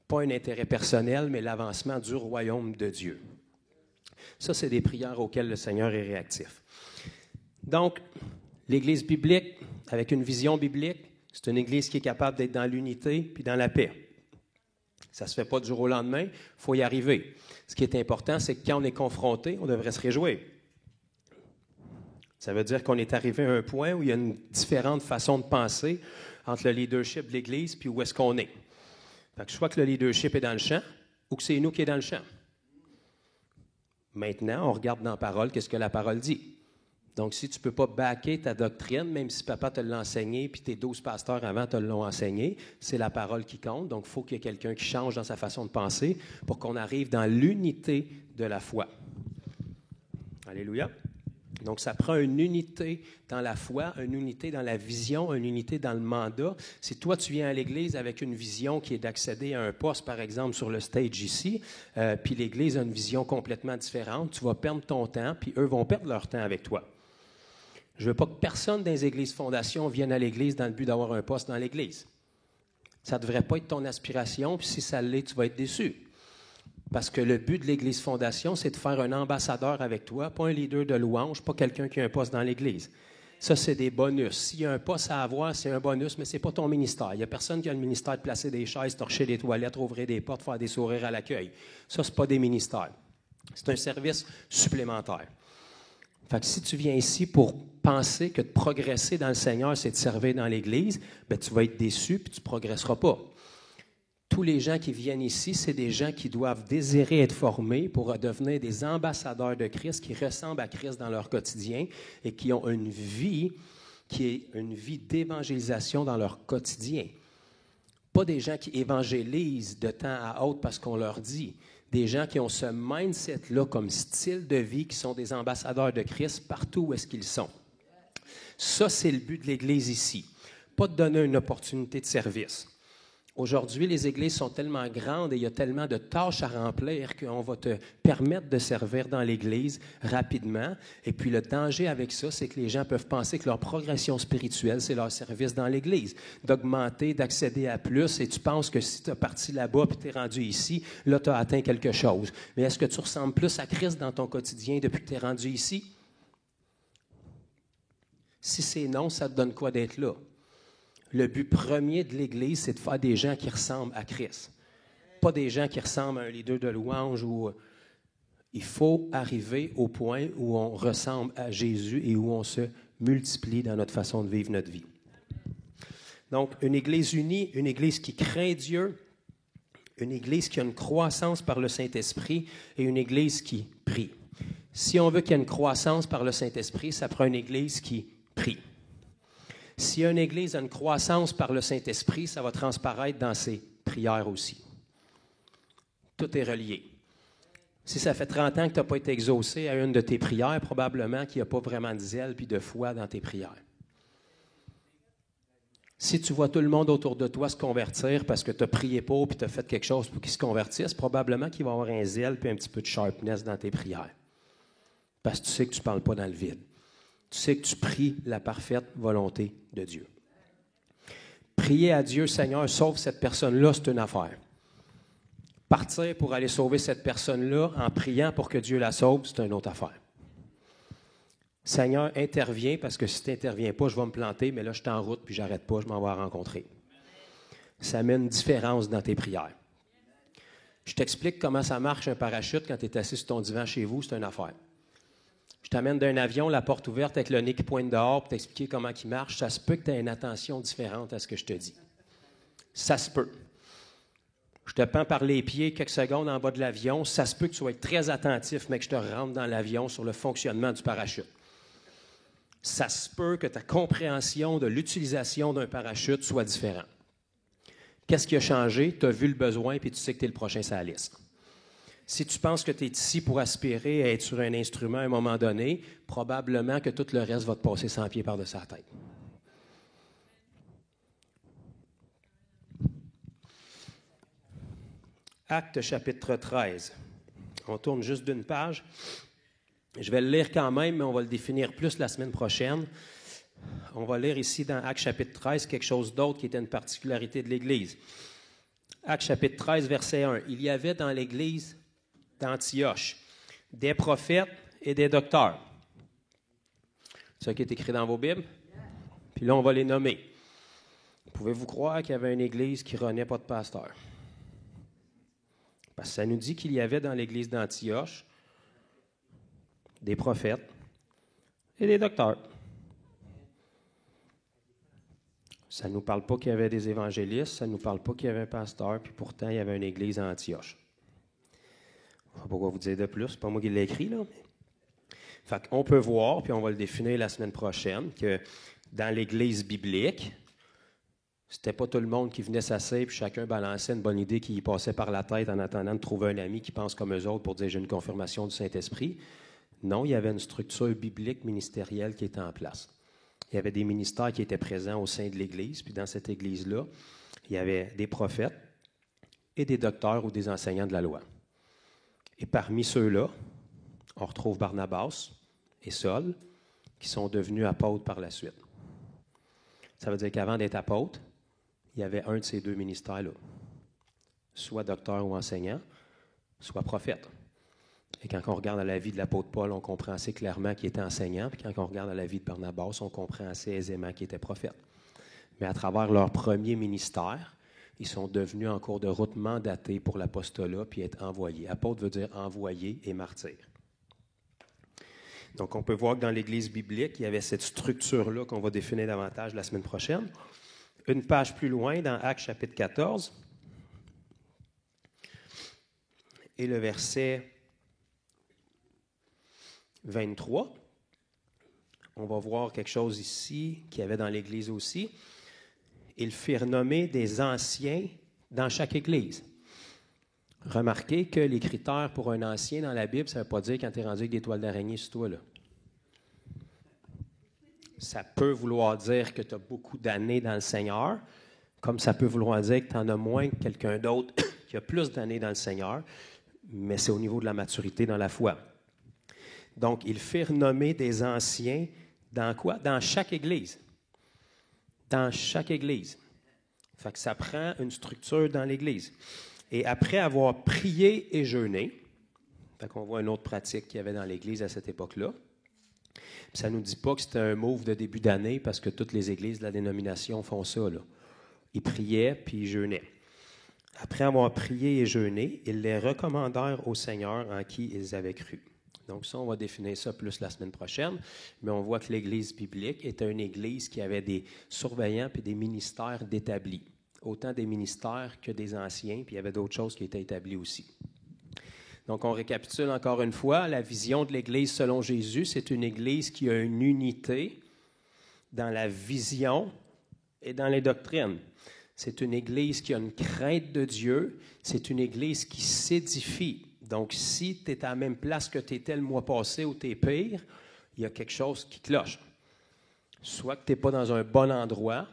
Pas un intérêt personnel, mais l'avancement du royaume de Dieu. Ça, c'est des prières auxquelles le Seigneur est réactif. Donc, l'Église biblique, avec une vision biblique, c'est une Église qui est capable d'être dans l'unité puis dans la paix. Ça ne se fait pas du jour au lendemain, il faut y arriver. Ce qui est important, c'est que quand on est confronté, on devrait se réjouir. Ça veut dire qu'on est arrivé à un point où il y a une différente façon de penser entre le leadership de l'Église puis où est-ce qu'on est. Fait que soit que le leadership est dans le champ ou que c'est nous qui est dans le champ. Maintenant, on regarde dans la parole qu'est-ce que la parole dit. Donc, si tu ne peux pas backer ta doctrine, même si papa te l'a enseigné, puis tes 12 pasteurs avant te l'ont enseigné, c'est la parole qui compte. Donc, il faut qu'il y ait quelqu'un qui change dans sa façon de penser pour qu'on arrive dans l'unité de la foi. Alléluia. Donc, ça prend une unité dans la foi, une unité dans la vision, une unité dans le mandat. Si toi, tu viens à l'Église avec une vision qui est d'accéder à un poste, par exemple, sur le stage ici, puis l'Église a une vision complètement différente, tu vas perdre ton temps, puis eux vont perdre leur temps avec toi. Je ne veux pas que personne dans les églises fondations vienne à l'Église dans le but d'avoir un poste dans l'Église. Ça ne devrait pas être ton aspiration, puis si ça l'est, tu vas être déçu. Parce que le but de l'Église fondation, c'est de faire un ambassadeur avec toi, pas un leader de louange, pas quelqu'un qui a un poste dans l'Église. Ça, c'est des bonus. S'il y a un poste à avoir, c'est un bonus, mais ce n'est pas ton ministère. Il n'y a personne qui a le ministère de placer des chaises, torcher des toilettes, ouvrir des portes, faire des sourires à l'accueil. Ça, ce n'est pas des ministères. C'est un service supplémentaire. Fait que si tu viens ici pour penser que de progresser dans le Seigneur, c'est de servir dans l'Église, bien, tu vas être déçu et tu ne progresseras pas. Tous les gens qui viennent ici, c'est des gens qui doivent désirer être formés pour devenir des ambassadeurs de Christ, qui ressemblent à Christ dans leur quotidien et qui ont une vie qui est une vie d'évangélisation dans leur quotidien. Pas des gens qui évangélisent de temps à autre parce qu'on leur dit. Des gens qui ont ce mindset-là comme style de vie, qui sont des ambassadeurs de Christ partout où est-ce qu'ils sont. Ça, c'est le but de l'Église ici. Pas de donner une opportunité de service. Aujourd'hui, les églises sont tellement grandes et il y a tellement de tâches à remplir qu'on va te permettre de servir dans l'Église rapidement. Et puis le danger avec ça, c'est que les gens peuvent penser que leur progression spirituelle, c'est leur service dans l'Église. D'augmenter, d'accéder à plus, et tu penses que si tu es parti là-bas et tu es rendu ici, là, tu as atteint quelque chose. Mais est-ce que tu ressembles plus à Christ dans ton quotidien depuis que tu es rendu ici? Si c'est non, ça te donne quoi d'être là? Le but premier de l'Église, c'est de faire des gens qui ressemblent à Christ. Pas des gens qui ressemblent à un leader de louange. Il faut arriver au point où on ressemble à Jésus et où on se multiplie dans notre façon de vivre notre vie. Donc, une Église unie, une Église qui craint Dieu, une Église qui a une croissance par le Saint-Esprit et une Église qui prie. Si on veut qu'il y ait une croissance par le Saint-Esprit, ça prend une Église qui prie. Si une Église a une croissance par le Saint-Esprit, ça va transparaître dans ses prières aussi. Tout est relié. Si ça fait 30 ans que tu n'as pas été exaucé à une de tes prières, probablement qu'il n'y a pas vraiment de zèle puis de foi dans tes prières. Si tu vois tout le monde autour de toi se convertir parce que tu as prié pour puis tu as fait quelque chose pour qu'ils se convertissent, probablement qu'il va y avoir un zèle puis un petit peu de sharpness dans tes prières. Parce que tu sais que tu ne parles pas dans le vide. Tu sais que tu pries la parfaite volonté de Dieu. Prier à Dieu, Seigneur, sauve cette personne-là, c'est une affaire. Partir pour aller sauver cette personne-là en priant pour que Dieu la sauve, c'est une autre affaire. Seigneur, interviens, parce que si tu n'interviens pas, je vais me planter, mais là, je suis en route, puis je n'arrête pas, je m'en vais rencontrer. Ça met une différence dans tes prières. Je t'explique comment ça marche un parachute quand tu es assis sur ton divan chez vous, c'est une affaire. Je t'amène d'un avion, la porte ouverte avec le nez qui pointe dehors pour t'expliquer comment il marche. Ça se peut que tu aies une attention différente à ce que je te dis. Ça se peut. Je te pends par les pieds quelques secondes en bas de l'avion. Ça se peut que tu sois très attentif, mais que je te rentre dans l'avion sur le fonctionnement du parachute. ça se peut que ta compréhension de l'utilisation d'un parachute soit différente. Qu'est-ce qui a changé? Tu as vu le besoin et tu sais que tu es le prochain sur la liste. Si tu penses que tu es ici pour aspirer à être sur un instrument à un moment donné, probablement que tout le reste va te passer 100 pieds par-dessus la tête. Actes chapitre 13. On tourne juste d'une page. Je vais le lire quand même, mais on va le définir plus la semaine prochaine. On va lire ici dans Actes chapitre 13 quelque chose d'autre qui était une particularité de l'Église. Actes chapitre 13, verset 1. Il y avait dans l'Église d'Antioche des prophètes et des docteurs. C'est ça qui est écrit dans vos Bibles? Puis là, on va les nommer. Pouvez-vous croire qu'il y avait une Église qui renaît pas de pasteur? Parce que ça nous dit qu'il y avait dans l'Église d'Antioche des prophètes et des docteurs. Ça ne nous parle pas qu'il y avait des évangélistes, ça ne nous parle pas qu'il y avait un pasteur, puis pourtant, il y avait une église à Antioche. Je ne sais pas quoi vous dire de plus, c'est pas moi qui l'ai écrit, là. Fait qu'on peut voir, puis on va le définir la semaine prochaine, que dans l'église biblique, c'était pas tout le monde qui venait s'asseoir, puis chacun balançait une bonne idée qui y passait par la tête en attendant de trouver un ami qui pense comme eux autres pour dire « j'ai une confirmation du Saint-Esprit ». Non, il y avait une structure biblique ministérielle qui était en place. Il y avait des ministères qui étaient présents au sein de l'Église, puis dans cette Église-là, il y avait des prophètes et des docteurs ou des enseignants de la loi. Et parmi ceux-là, on retrouve Barnabas et Saul, qui sont devenus apôtres par la suite. Ça veut dire qu'avant d'être apôtres, il y avait un de ces deux ministères-là, soit docteur ou enseignant, soit prophète. Et quand on regarde à la vie de l'apôtre Paul, on comprend assez clairement qu'il était enseignant, puis quand on regarde à la vie de Barnabas, on comprend assez aisément qu'il était prophète. Mais à travers leur premier ministère, ils sont devenus en cours de route mandatés pour l'apostolat puis être envoyés. Apôtre veut dire envoyé et martyr. Donc, on peut voir que dans l'Église biblique, il y avait cette structure-là qu'on va définir davantage la semaine prochaine. Une page plus loin, dans Actes chapitre 14, et le verset 23, on va voir quelque chose ici qu'il y avait dans l'Église aussi. Ils firent nommer des anciens dans chaque Église. Remarquez que les critères pour un ancien dans la Bible, ça ne veut pas dire quand tu es rendu avec des toiles d'araignée sur toi, là. Ça peut vouloir dire que tu as beaucoup d'années dans le Seigneur, comme ça peut vouloir dire que tu en as moins que quelqu'un d'autre qui a plus d'années dans le Seigneur, mais c'est au niveau de la maturité dans la foi. Donc, ils firent nommer des anciens dans quoi? Dans chaque Église. Dans chaque Église. Fait que ça prend une structure dans l'Église. Et après avoir prié et jeûné, fait qu'on voit une autre pratique qu'il y avait dans l'Église à cette époque-là. Puis ça ne nous dit pas que c'était un move de début d'année parce que toutes les églises de la dénomination font ça, là. Ils priaient puis ils jeûnaient. Après avoir prié et jeûné, ils les recommandèrent au Seigneur en qui ils avaient cru. Donc ça, on va définir ça plus la semaine prochaine, mais on voit que l'Église biblique était une Église qui avait des surveillants et des ministères d'établis. Autant des ministères que des anciens, puis il y avait d'autres choses qui étaient établies aussi. Donc on récapitule encore une fois, la vision de l'Église selon Jésus, c'est une Église qui a une unité dans la vision et dans les doctrines. C'est une Église qui a une crainte de Dieu, c'est une Église qui s'édifie. Donc, si tu es à la même place que tu étais le mois passé ou tu es pire, il y a quelque chose qui cloche. Soit que tu n'es pas dans un bon endroit,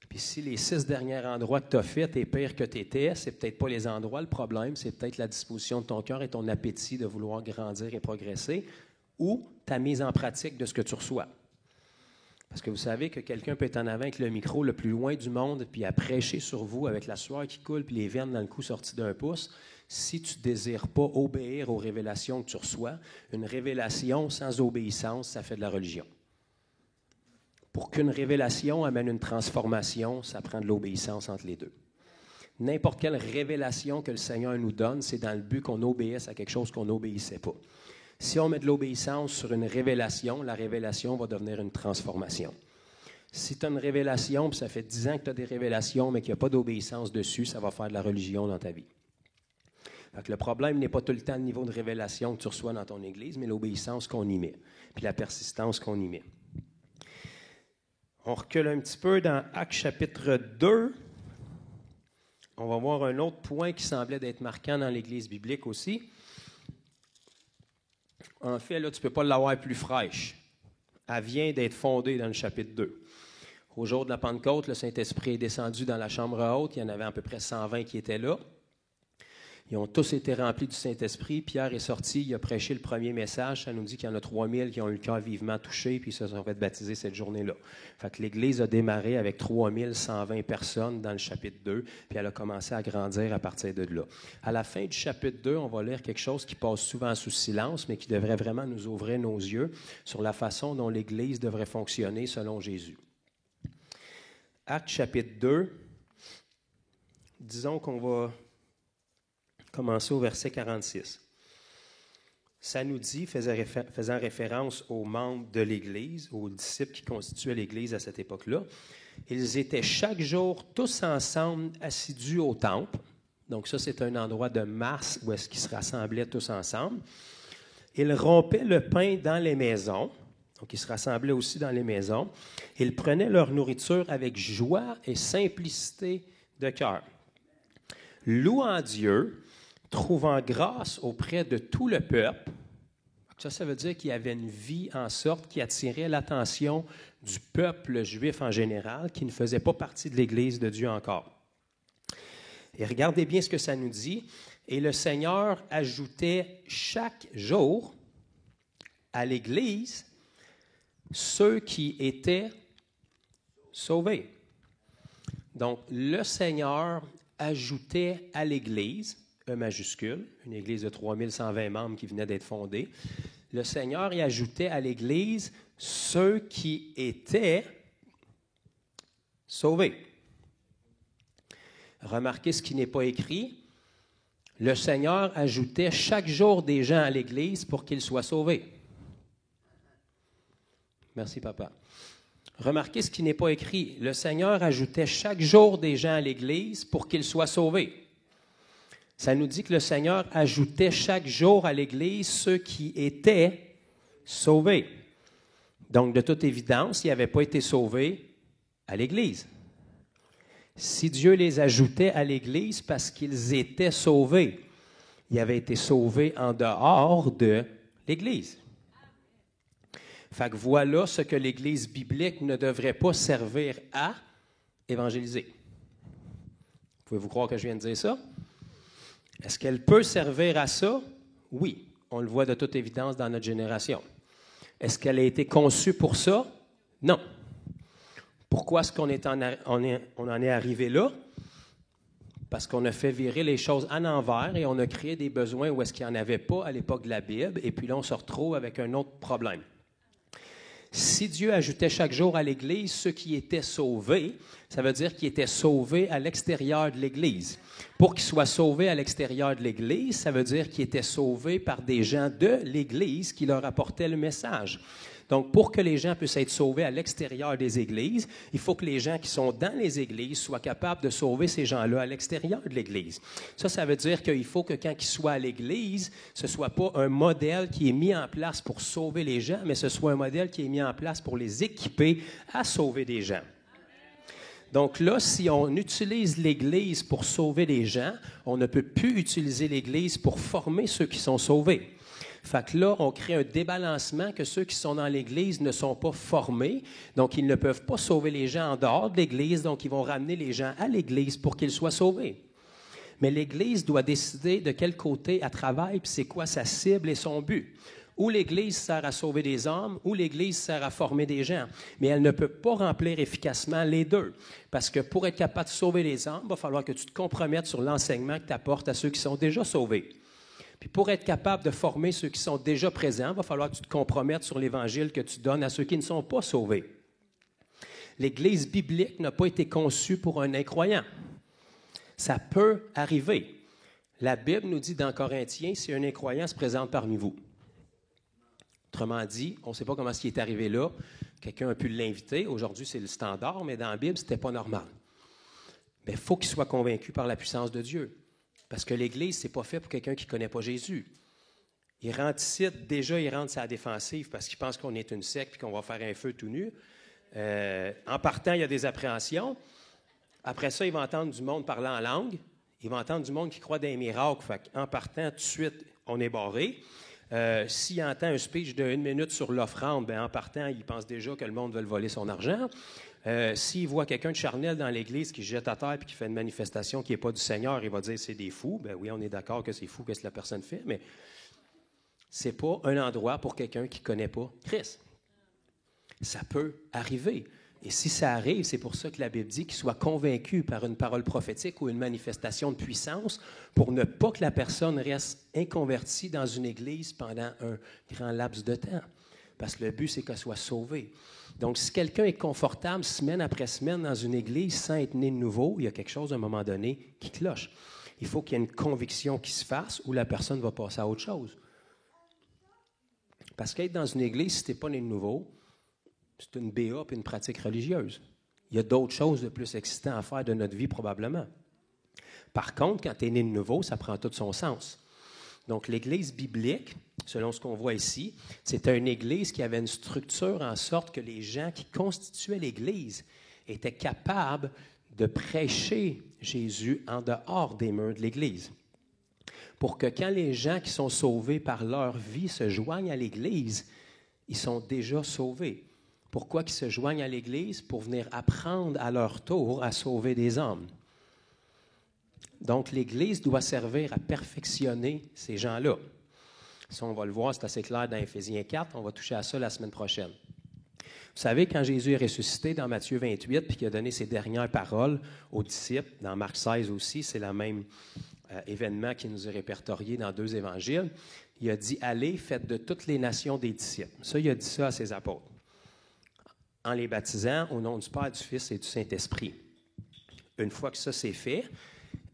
puis si les 6 derniers endroits que tu as faits, tu es pire que tu étais, c'est peut-être pas les endroits le problème, c'est peut-être la disposition de ton cœur et ton appétit de vouloir grandir et progresser, ou ta mise en pratique de ce que tu reçois. Parce que vous savez que quelqu'un peut être en avant avec le micro le plus loin du monde, puis à prêcher sur vous avec la sueur qui coule, puis les veines dans le cou sorties d'un pouce. Si tu ne désires pas obéir aux révélations que tu reçois, une révélation sans obéissance, ça fait de la religion. Pour qu'une révélation amène une transformation, ça prend de l'obéissance entre les deux. N'importe quelle révélation que le Seigneur nous donne, c'est dans le but qu'on obéisse à quelque chose qu'on n'obéissait pas. Si on met de l'obéissance sur une révélation, la révélation va devenir une transformation. Si tu as une révélation, puis ça fait 10 ans que tu as des révélations, mais qu'il n'y a pas d'obéissance dessus, ça va faire de la religion dans ta vie. Fait que le problème n'est pas tout le temps le niveau de révélation que tu reçois dans ton Église, mais l'obéissance qu'on y met, puis la persistance qu'on y met. On recule un petit peu dans Actes chapitre 2. On va voir un autre point qui semblait d'être marquant dans l'Église biblique aussi. En fait, là, tu ne peux pas l'avoir plus fraîche. Elle vient d'être fondée dans le chapitre 2. Au jour de la Pentecôte, le Saint-Esprit est descendu dans la chambre haute. Il y en avait à peu près 120 qui étaient là. Ils ont tous été remplis du Saint-Esprit. Pierre est sorti, il a prêché le premier message. Ça nous dit qu'il y en a 3000 qui ont eu le cœur vivement touché, puis ils se sont fait baptiser cette journée-là. Fait que l'Église a démarré avec 3120 personnes dans le chapitre 2, puis elle a commencé à grandir à partir de là. À la fin du chapitre 2, on va lire quelque chose qui passe souvent sous silence, mais qui devrait vraiment nous ouvrir nos yeux sur la façon dont l'Église devrait fonctionner selon Jésus. Actes chapitre 2, disons qu'on va commencer au verset 46. Ça nous dit, faisant référence aux membres de l'Église, aux disciples qui constituaient l'Église à cette époque-là, ils étaient chaque jour tous ensemble assidus au temple. Donc ça, c'est un endroit de masse où est-ce qu'ils se rassemblaient tous ensemble. Ils rompaient le pain dans les maisons. Donc, ils se rassemblaient aussi dans les maisons. Ils prenaient leur nourriture avec joie et simplicité de cœur, louant Dieu, trouvant grâce auprès de tout le peuple. Ça veut dire qu'il y avait une vie en sorte qui attirait l'attention du peuple juif en général, qui ne faisait pas partie de l'Église de Dieu encore. Et regardez bien ce que ça nous dit. Et le Seigneur ajoutait chaque jour à l'Église ceux qui étaient sauvés. Donc, le Seigneur ajoutait à l'Église, E majuscule, une Église de 3120 membres qui venait d'être fondée, le Seigneur y ajoutait à l'Église ceux qui étaient sauvés. Remarquez ce qui n'est pas écrit. Le Seigneur ajoutait chaque jour des gens à l'Église pour qu'ils soient sauvés. Merci, papa. Remarquez ce qui n'est pas écrit. Le Seigneur ajoutait chaque jour des gens à l'Église pour qu'ils soient sauvés. Ça nous dit que le Seigneur ajoutait chaque jour à l'Église ceux qui étaient sauvés. Donc, de toute évidence, ils n'avaient pas été sauvés à l'Église. Si Dieu les ajoutait à l'Église parce qu'ils étaient sauvés, ils avaient été sauvés en dehors de l'Église. Fait que voilà ce que l'Église biblique ne devrait pas servir à évangéliser. Pouvez-vous croire que je viens de dire ça? Est-ce qu'elle peut servir à ça? Oui, on le voit de toute évidence dans notre génération. Est-ce qu'elle a été conçue pour ça? Non. Pourquoi est-ce qu'on en est arrivé là? Parce qu'on a fait virer les choses à l'envers et on a créé des besoins où est-ce qu'il n'y en avait pas à l'époque de la Bible, et puis là, on se retrouve avec un autre problème. Si Dieu ajoutait chaque jour à l'Église ceux qui étaient sauvés, ça veut dire qu'ils étaient sauvés à l'extérieur de l'Église. Pour qu'ils soient sauvés à l'extérieur de l'Église, ça veut dire qu'ils étaient sauvés par des gens de l'Église qui leur apportaient le message. Donc, pour que les gens puissent être sauvés à l'extérieur des églises, il faut que les gens qui sont dans les églises soient capables de sauver ces gens-là à l'extérieur de l'église. Ça veut dire qu'il faut que quand ils soient à l'église, ce ne soit pas un modèle qui est mis en place pour sauver les gens, mais ce soit un modèle qui est mis en place pour les équiper à sauver des gens. Donc là, si on utilise l'Église pour sauver les gens, on ne peut plus utiliser l'Église pour former ceux qui sont sauvés. Fait que là, on crée un débalancement que ceux qui sont dans l'Église ne sont pas formés, donc ils ne peuvent pas sauver les gens en dehors de l'Église, donc ils vont ramener les gens à l'Église pour qu'ils soient sauvés. Mais l'Église doit décider de quel côté elle travaille, puis c'est quoi sa cible et son but. Ou l'Église sert à sauver des hommes, ou l'Église sert à former des gens. Mais elle ne peut pas remplir efficacement les deux. Parce que pour être capable de sauver les hommes, il va falloir que tu te compromettes sur l'enseignement que tu apportes à ceux qui sont déjà sauvés. Puis pour être capable de former ceux qui sont déjà présents, il va falloir que tu te compromettes sur l'Évangile que tu donnes à ceux qui ne sont pas sauvés. L'Église biblique n'a pas été conçue pour un incroyant. Ça peut arriver. La Bible nous dit dans Corinthiens, si un incroyant se présente parmi vous. Autrement dit, on ne sait pas comment il est arrivé là. Quelqu'un a pu l'inviter. Aujourd'hui, c'est le standard, mais dans la Bible, ce n'était pas normal. Il faut qu'il soit convaincu par la puissance de Dieu. Parce que l'Église, ce n'est pas fait pour quelqu'un qui ne connaît pas Jésus. Il rentre ici, déjà, il rentre sur la défensive parce qu'il pense qu'on est une secte et qu'on va faire un feu tout nu. En partant, il y a des appréhensions. Après ça, il va entendre du monde parler en langue. Il va entendre du monde qui croit dans les miracles. En partant, tout de suite, on est barré. S'il entend un speech de 1 minute sur l'offrande, bien, en partant, il pense déjà que le monde veut voler son argent. S'il voit quelqu'un de charnel dans l'Église qui se jette à terre et qui fait une manifestation qui n'est pas du Seigneur, il va dire c'est des fous. Bien oui, on est d'accord que c'est fou que la personne fait, mais ce n'est pas un endroit pour quelqu'un qui ne connaît pas Christ. Ça peut arriver. Et si ça arrive, c'est pour ça que la Bible dit qu'il soit convaincu par une parole prophétique ou une manifestation de puissance pour ne pas que la personne reste inconvertie dans une église pendant un grand laps de temps. Parce que le but, c'est qu'elle soit sauvée. Donc, si quelqu'un est confortable semaine après semaine dans une église sans être né de nouveau, il y a quelque chose à un moment donné qui cloche. Il faut qu'il y ait une conviction qui se fasse ou la personne va passer à autre chose. Parce qu'être dans une église, si tu n'es pas né de nouveau, c'est une BA et une pratique religieuse. Il y a d'autres choses de plus excitantes à faire de notre vie, probablement. Par contre, quand tu es né de nouveau, ça prend tout son sens. Donc, l'Église biblique, selon ce qu'on voit ici, c'était une Église qui avait une structure en sorte que les gens qui constituaient l'Église étaient capables de prêcher Jésus en dehors des murs de l'Église. Pour que quand les gens qui sont sauvés par leur vie se joignent à l'Église, ils sont déjà sauvés. Pourquoi ils se joignent à l'Église? Pour venir apprendre à leur tour à sauver des âmes. Donc, l'Église doit servir à perfectionner ces gens-là. Ça, on va le voir, c'est assez clair dans Éphésiens 4. On va toucher à ça la semaine prochaine. Vous savez, quand Jésus est ressuscité dans Matthieu 28, puis qu'il a donné ses dernières paroles aux disciples, dans Marc 16 aussi, c'est le même événement qui nous est répertorié dans 2 évangiles, il a dit « Allez, faites de toutes les nations des disciples ». Ça, il a dit ça à ses apôtres. En les baptisant au nom du Père, du Fils et du Saint-Esprit. Une fois que ça c'est fait,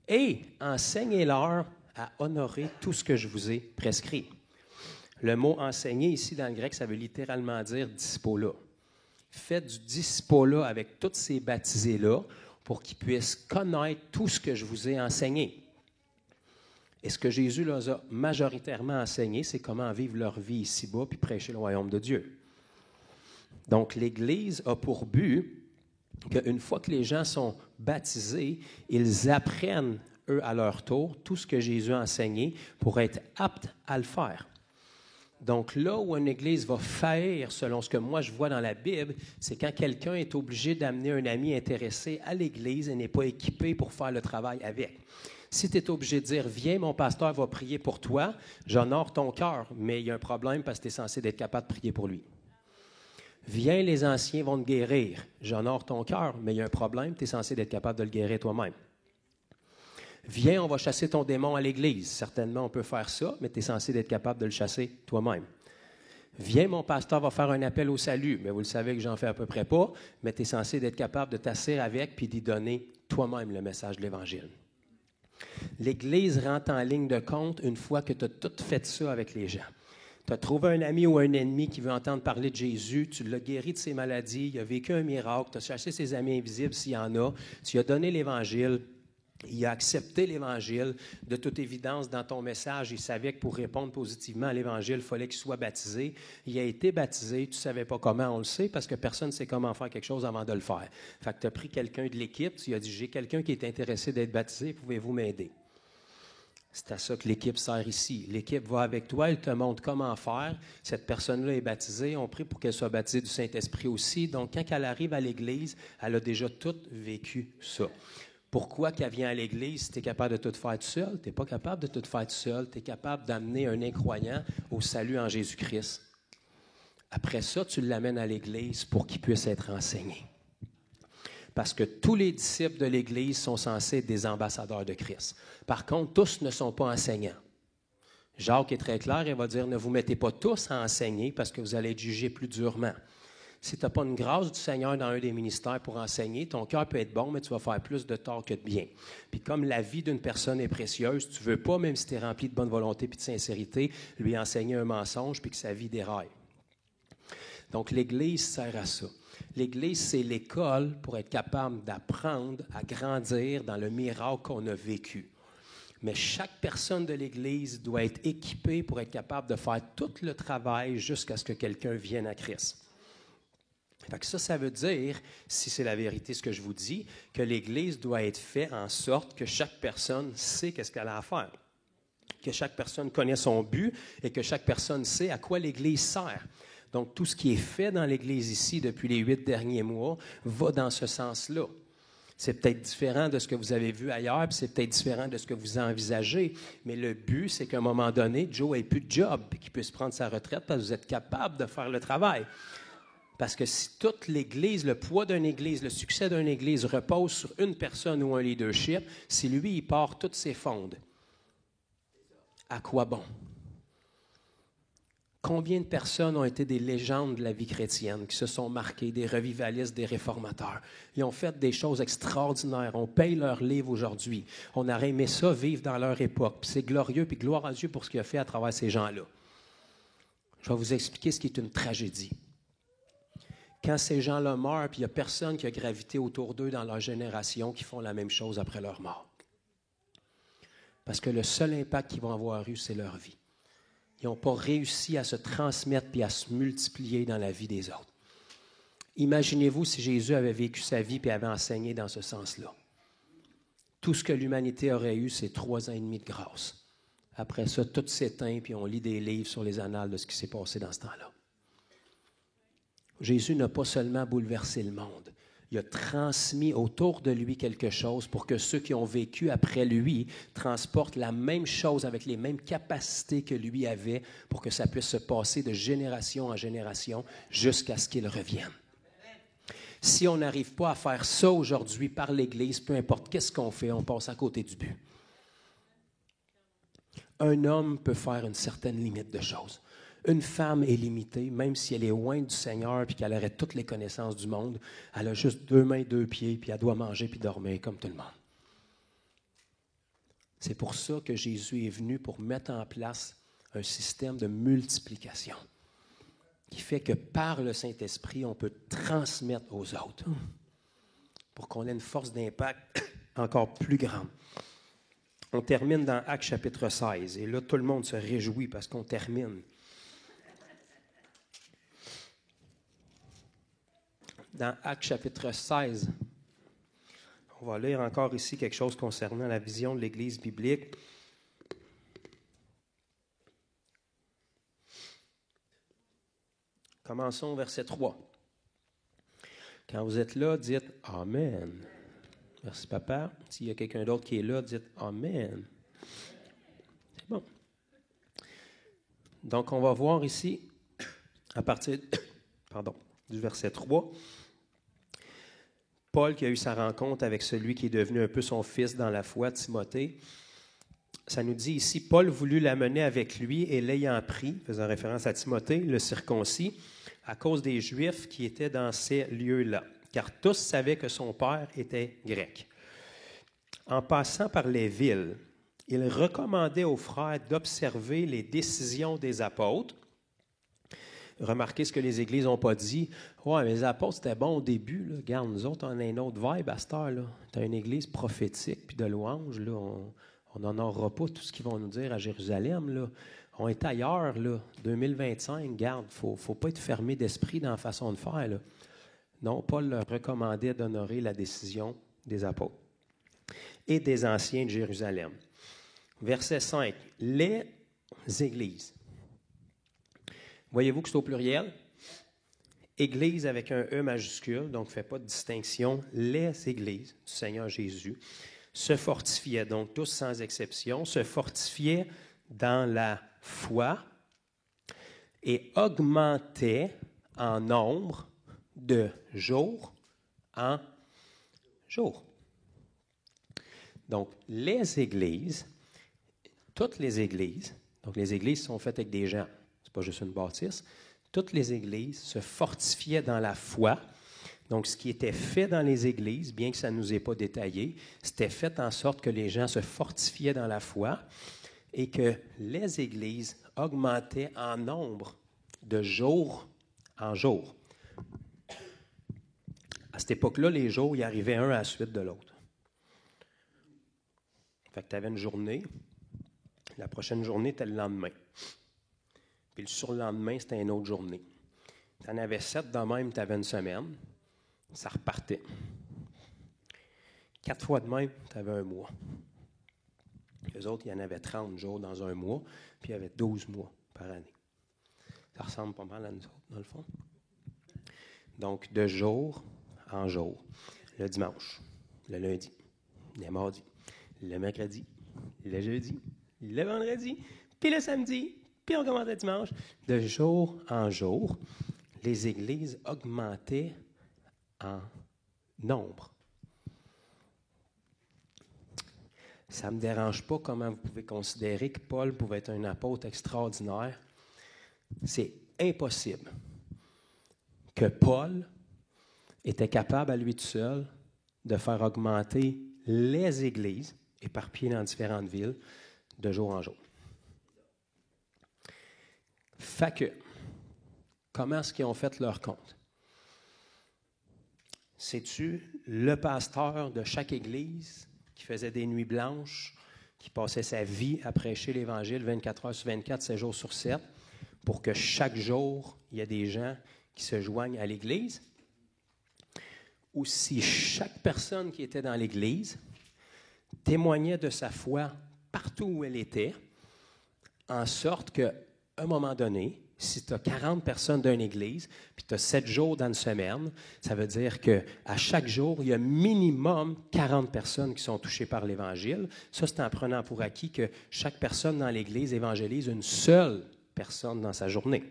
et enseignez-leur à honorer tout ce que je vous ai prescrit. Le mot enseigner ici dans le grec, ça veut littéralement dire discipola. Faites du discipola avec tous ces baptisés-là pour qu'ils puissent connaître tout ce que je vous ai enseigné. Et ce que Jésus leur a majoritairement enseigné, c'est comment vivre leur vie ici-bas puis prêcher le royaume de Dieu. Donc, l'Église a pour but qu'une fois que les gens sont baptisés, ils apprennent, eux, à leur tour, tout ce que Jésus a enseigné pour être aptes à le faire. Donc, là où une Église va faillir, selon ce que moi je vois dans la Bible, c'est quand quelqu'un est obligé d'amener un ami intéressé à l'Église et n'est pas équipé pour faire le travail avec. Si tu es obligé de dire « Viens, mon pasteur va prier pour toi », j'honore ton cœur, mais il y a un problème parce que tu es censé être capable de prier pour lui. Viens, les anciens vont te guérir. J'honore ton cœur, mais il y a un problème, tu es censé être capable de le guérir toi-même. Viens, on va chasser ton démon à l'Église. Certainement, on peut faire ça, mais tu es censé être capable de le chasser toi-même. Viens, mon pasteur va faire un appel au salut. Mais vous le savez que j'en fais à peu près pas, mais tu es censé être capable de t'asseoir avec puis d'y donner toi-même le message de l'Évangile. L'Église rentre en ligne de compte une fois que tu as tout fait ça avec les gens. Tu as trouvé un ami ou un ennemi qui veut entendre parler de Jésus, tu l'as guéri de ses maladies, il a vécu un miracle, tu as chassé ses amis invisibles s'il y en a, tu lui as donné l'Évangile, il a accepté l'Évangile. De toute évidence, dans ton message, il savait que pour répondre positivement à l'Évangile, il fallait qu'il soit baptisé. Il a été baptisé, tu ne savais pas comment, on le sait, parce que personne ne sait comment faire quelque chose avant de le faire. Fait que tu as pris quelqu'un de l'équipe, tu lui as dit « J'ai quelqu'un qui est intéressé d'être baptisé, pouvez-vous m'aider? » C'est à ça que l'équipe sert ici. L'équipe va avec toi, elle te montre comment faire. Cette personne-là est baptisée. On prie pour qu'elle soit baptisée du Saint-Esprit aussi. Donc, quand elle arrive à l'Église, elle a déjà tout vécu ça. Pourquoi qu'elle vient à l'Église si tu es capable de tout faire tout seul? Tu n'es pas capable de tout faire tout seul. Tu es capable d'amener un incroyant au salut en Jésus-Christ. Après ça, tu l'amènes à l'Église pour qu'il puisse être enseigné. Parce que tous les disciples de l'Église sont censés être des ambassadeurs de Christ. Par contre, tous ne sont pas enseignants. Jacques est très clair, il va dire, ne vous mettez pas tous à enseigner parce que vous allez être jugés plus durement. Si tu n'as pas une grâce du Seigneur dans un des ministères pour enseigner, ton cœur peut être bon, mais tu vas faire plus de tort que de bien. Puis comme la vie d'une personne est précieuse, tu ne veux pas, même si tu es rempli de bonne volonté et de sincérité, lui enseigner un mensonge puis que sa vie déraille. Donc l'Église sert à ça. L'Église, c'est l'école pour être capable d'apprendre à grandir dans le miracle qu'on a vécu. Mais chaque personne de l'Église doit être équipée pour être capable de faire tout le travail jusqu'à ce que quelqu'un vienne à Christ. Fait que ça veut dire, si c'est la vérité ce que je vous dis, que l'Église doit être faite en sorte que chaque personne sait qu'est-ce qu'elle a à faire, que chaque personne connaît son but et que chaque personne sait à quoi l'Église sert. Donc, tout ce qui est fait dans l'Église ici depuis les 8 derniers mois va dans ce sens-là. C'est peut-être différent de ce que vous avez vu ailleurs, puis c'est peut-être différent de ce que vous envisagez, mais le but, c'est qu'à un moment donné, Joe n'ait plus de job, puis qu'il puisse prendre sa retraite parce que vous êtes capable de faire le travail. Parce que si toute l'Église, le poids d'une Église, le succès d'une Église repose sur une personne ou un leadership, si lui, il part toutes ses fondes, à quoi bon? Combien de personnes ont été des légendes de la vie chrétienne, qui se sont marquées, des revivalistes, des réformateurs? Ils ont fait des choses extraordinaires. On paye leurs livres aujourd'hui. On aurait aimé ça vivre dans leur époque. Puis c'est glorieux, puis gloire à Dieu pour ce qu'il a fait à travers ces gens-là. Je vais vous expliquer ce qui est une tragédie. Quand ces gens-là meurent, puis il n'y a personne qui a gravité autour d'eux dans leur génération qui font la même chose après leur mort. Parce que le seul impact qu'ils vont avoir eu, c'est leur vie. Ils n'ont pas réussi à se transmettre puis à se multiplier dans la vie des autres. Imaginez-vous si Jésus avait vécu sa vie et avait enseigné dans ce sens-là. Tout ce que l'humanité aurait eu, c'est 3 ans et demi de grâce. Après ça, tout s'éteint puis on lit des livres sur les annales de ce qui s'est passé dans ce temps-là. Jésus n'a pas seulement bouleversé le monde. Il a transmis autour de lui quelque chose pour que ceux qui ont vécu après lui transportent la même chose avec les mêmes capacités que lui avait pour que ça puisse se passer de génération en génération jusqu'à ce qu'il revienne. Si on n'arrive pas à faire ça aujourd'hui par l'Église, peu importe qu'est-ce qu'on fait, on passe à côté du but. Un homme peut faire une certaine limite de choses. Une femme est limitée, même si elle est loin du Seigneur et qu'elle aurait toutes les connaissances du monde. Elle a juste 2 mains, 2 pieds, puis elle doit manger puis dormir comme tout le monde. C'est pour ça que Jésus est venu pour mettre en place un système de multiplication qui fait que par le Saint-Esprit, on peut transmettre aux autres pour qu'on ait une force d'impact encore plus grande. On termine dans Actes chapitre 16 et là, tout le monde se réjouit parce qu'on termine. Dans Actes chapitre 16, on va lire encore ici quelque chose concernant la vision de l'Église biblique. Commençons au verset 3. Quand vous êtes là, dites « Amen ». Merci, papa. S'il y a quelqu'un d'autre qui est là, dites « Amen ». C'est bon. Donc, on va voir ici, à partir du verset 3, Paul qui a eu sa rencontre avec celui qui est devenu un peu son fils dans la foi, Timothée. Ça nous dit ici, Paul voulut l'amener avec lui et l'ayant pris, faisant référence à Timothée, le circoncis, à cause des Juifs qui étaient dans ces lieux-là, car tous savaient que son père était grec. En passant par les villes, il recommandait aux frères d'observer les décisions des apôtres. Remarquez ce que les églises n'ont pas dit. « Ouais, mais les apôtres, c'était bon au début. Là. Regarde, nous autres, on a une autre vibe à cette heure. Tu as une église prophétique puis de louange. Là. On n'en aura pas tout ce qu'ils vont nous dire à Jérusalem. Là. On est ailleurs. Là. 2025, garde, il ne faut pas être fermé d'esprit dans la façon de faire. Là. » Non, Paul leur recommandait d'honorer la décision des apôtres et des anciens de Jérusalem. Verset 5. Les églises. Voyez-vous que c'est au pluriel? Église avec un E majuscule, donc ne fait pas de distinction. Les églises du Seigneur Jésus se fortifiaient, donc tous sans exception, se fortifiaient dans la foi et augmentaient en nombre de jour en jour. Donc, les églises, toutes les églises, donc les églises sont faites avec des gens. Pas juste une bâtisse, toutes les églises se fortifiaient dans la foi. Donc, ce qui était fait dans les églises, bien que ça ne nous ait pas détaillé, c'était fait en sorte que les gens se fortifiaient dans la foi et que les églises augmentaient en nombre de jour en jour. À cette époque-là, les jours, il arrivait un à la suite de l'autre. Fait que tu avais une journée, la prochaine journée était le lendemain. Puis le surlendemain, c'était une autre journée. Tu en avais 7 de même, tu avais une semaine. Ça repartait. 4 fois de même, tu avais un mois. Les autres, il y en avait 30 jours dans un mois, puis il y avait 12 mois par année. Ça ressemble pas mal à nous autres, dans le fond. Donc, de jour en jour. Le dimanche, le lundi, le mardi, le mercredi, le jeudi, le vendredi, puis le samedi, puis on commence le dimanche. De jour en jour, les églises augmentaient en nombre. Ça ne me dérange pas comment vous pouvez considérer que Paul pouvait être un apôtre extraordinaire. C'est impossible que Paul était capable à lui tout seul de faire augmenter les églises éparpillées dans différentes villes de jour en jour. Fait que, comment est-ce qu'ils ont fait leur compte? C'est-tu le pasteur de chaque église qui faisait des nuits blanches, qui passait sa vie à prêcher l'Évangile 24 heures sur 24, 7 jours sur 7, pour que chaque jour, il y ait des gens qui se joignent à l'Église? Ou si chaque personne qui était dans l'Église témoignait de sa foi partout où elle était, en sorte qu'à un moment donné, si tu as 40 personnes d'une église, puis tu as 7 jours dans une semaine, ça veut dire qu'à chaque jour, il y a minimum 40 personnes qui sont touchées par l'Évangile. Ça, c'est en prenant pour acquis que chaque personne dans l'église évangélise une seule personne dans sa journée.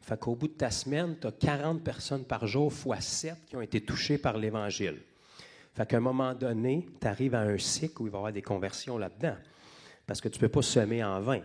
Fait qu'au bout de ta semaine, tu as 40 personnes par jour fois 7 qui ont été touchées par l'Évangile. Fait qu'à un moment donné, tu arrives à un cycle où il va y avoir des conversions là-dedans. Parce que tu ne peux pas semer en vain.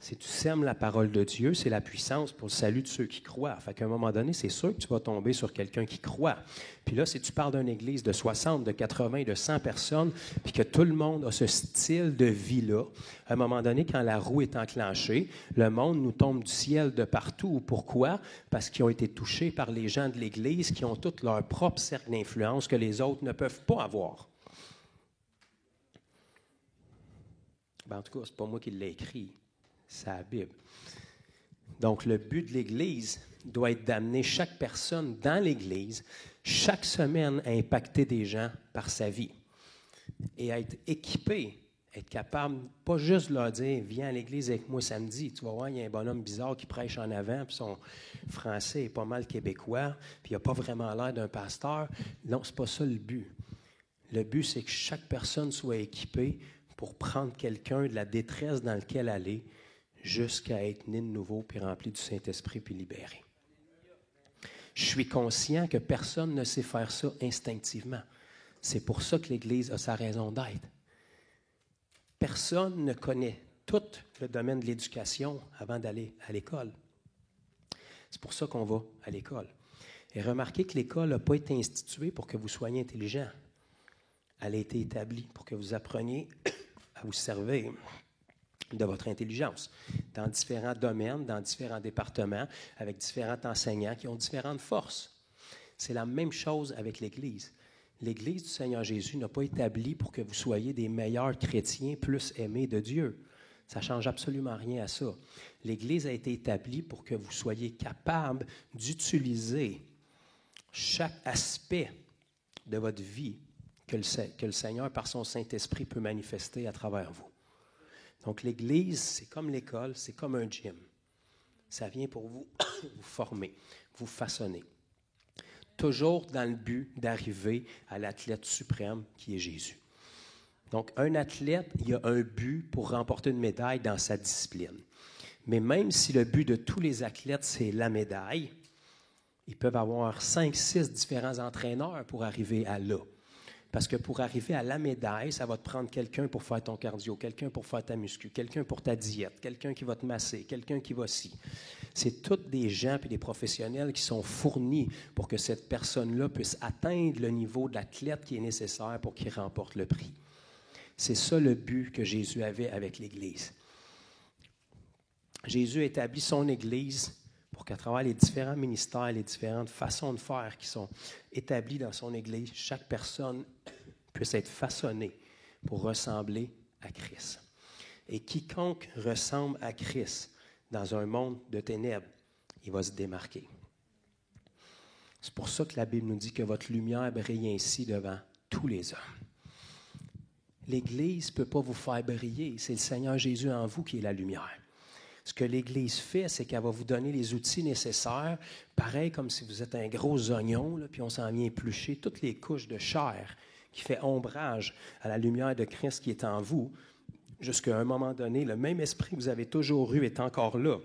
Si tu sèmes la parole de Dieu, c'est la puissance pour le salut de ceux qui croient. Fait qu'à un moment donné, c'est sûr que tu vas tomber sur quelqu'un qui croit. Puis là, si tu parles d'une église de 60, de 80, de 100 personnes, puis que tout le monde a ce style de vie-là, à un moment donné, quand la roue est enclenchée, le monde nous tombe du ciel de partout. Pourquoi? Parce qu'ils ont été touchés par les gens de l'église qui ont tout leur propre cercle d'influence que les autres ne peuvent pas avoir. Ben, en tout cas, ce n'est pas moi qui l'ai écrit. C'est la Bible. Donc, le but de l'Église doit être d'amener chaque personne dans l'Église, chaque semaine, à impacter des gens par sa vie. Et à être équipé, être capable, pas juste de leur dire « Viens à l'Église avec moi samedi ». Tu vas voir, il y a un bonhomme bizarre qui prêche en avant, puis son français est pas mal québécois, puis il n'a pas vraiment l'air d'un pasteur. Non, ce n'est pas ça le but. Le but, c'est que chaque personne soit équipée pour prendre quelqu'un de la détresse dans laquelle elle est, jusqu'à être né de nouveau, puis rempli du Saint-Esprit, puis libéré. Je suis conscient que personne ne sait faire ça instinctivement. C'est pour ça que l'Église a sa raison d'être. Personne ne connaît tout le domaine de l'éducation avant d'aller à l'école. C'est pour ça qu'on va à l'école. Et remarquez que l'école n'a pas été instituée pour que vous soyez intelligent. Elle a été établie pour que vous appreniez à vous servir de votre intelligence, dans différents domaines, dans différents départements, avec différents enseignants qui ont différentes forces. C'est la même chose avec l'Église. L'Église du Seigneur Jésus n'a pas établi pour que vous soyez des meilleurs chrétiens plus aimés de Dieu. Ça ne change absolument rien à ça. L'Église a été établie pour que vous soyez capables d'utiliser chaque aspect de votre vie que le Seigneur, par son Saint-Esprit, peut manifester à travers vous. Donc, l'Église, c'est comme l'école, c'est comme un gym. Ça vient pour vous, vous former, vous façonner. Toujours dans le but d'arriver à l'athlète suprême qui est Jésus. Donc, un athlète, il a un but pour remporter une médaille dans sa discipline. Mais même si le but de tous les athlètes, c'est la médaille, ils peuvent avoir 5, 6 différents entraîneurs pour arriver à là. Parce que pour arriver à la médaille, ça va te prendre quelqu'un pour faire ton cardio, quelqu'un pour faire ta muscu, quelqu'un pour ta diète, quelqu'un qui va te masser, quelqu'un qui va ci. C'est tous des gens et des professionnels qui sont fournis pour que cette personne-là puisse atteindre le niveau de l'athlète qui est nécessaire pour qu'il remporte le prix. C'est ça le but que Jésus avait avec l'Église. Jésus a établi son Église pour qu'à travers les différents ministères, les différentes façons de faire qui sont établies dans son Église, chaque personne puisse être façonnée pour ressembler à Christ. Et quiconque ressemble à Christ dans un monde de ténèbres, il va se démarquer. C'est pour ça que la Bible nous dit que votre lumière brille ainsi devant tous les hommes. L'Église ne peut pas vous faire briller. C'est le Seigneur Jésus en vous qui est la lumière. Ce que l'Église fait, c'est qu'elle va vous donner les outils nécessaires, pareil comme si vous êtes un gros oignon, là, puis on s'en vient éplucher toutes les couches de chair qui fait ombrage à la lumière de Christ qui est en vous, jusqu'à un moment donné, le même esprit que vous avez toujours eu est encore là.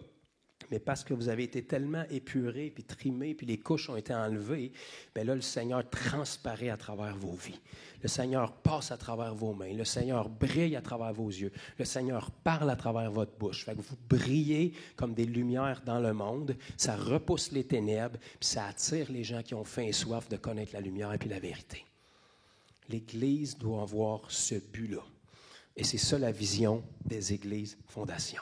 Mais parce que vous avez été tellement épuré, puis trimé, puis les couches ont été enlevées, bien là, le Seigneur transparaît à travers vos vies. Le Seigneur passe à travers vos mains. Le Seigneur brille à travers vos yeux. Le Seigneur parle à travers votre bouche. Fait que vous brillez comme des lumières dans le monde. Ça repousse les ténèbres, puis ça attire les gens qui ont faim et soif de connaître la lumière et puis la vérité. L'Église doit avoir ce but-là. Et c'est ça la vision des églises fondations.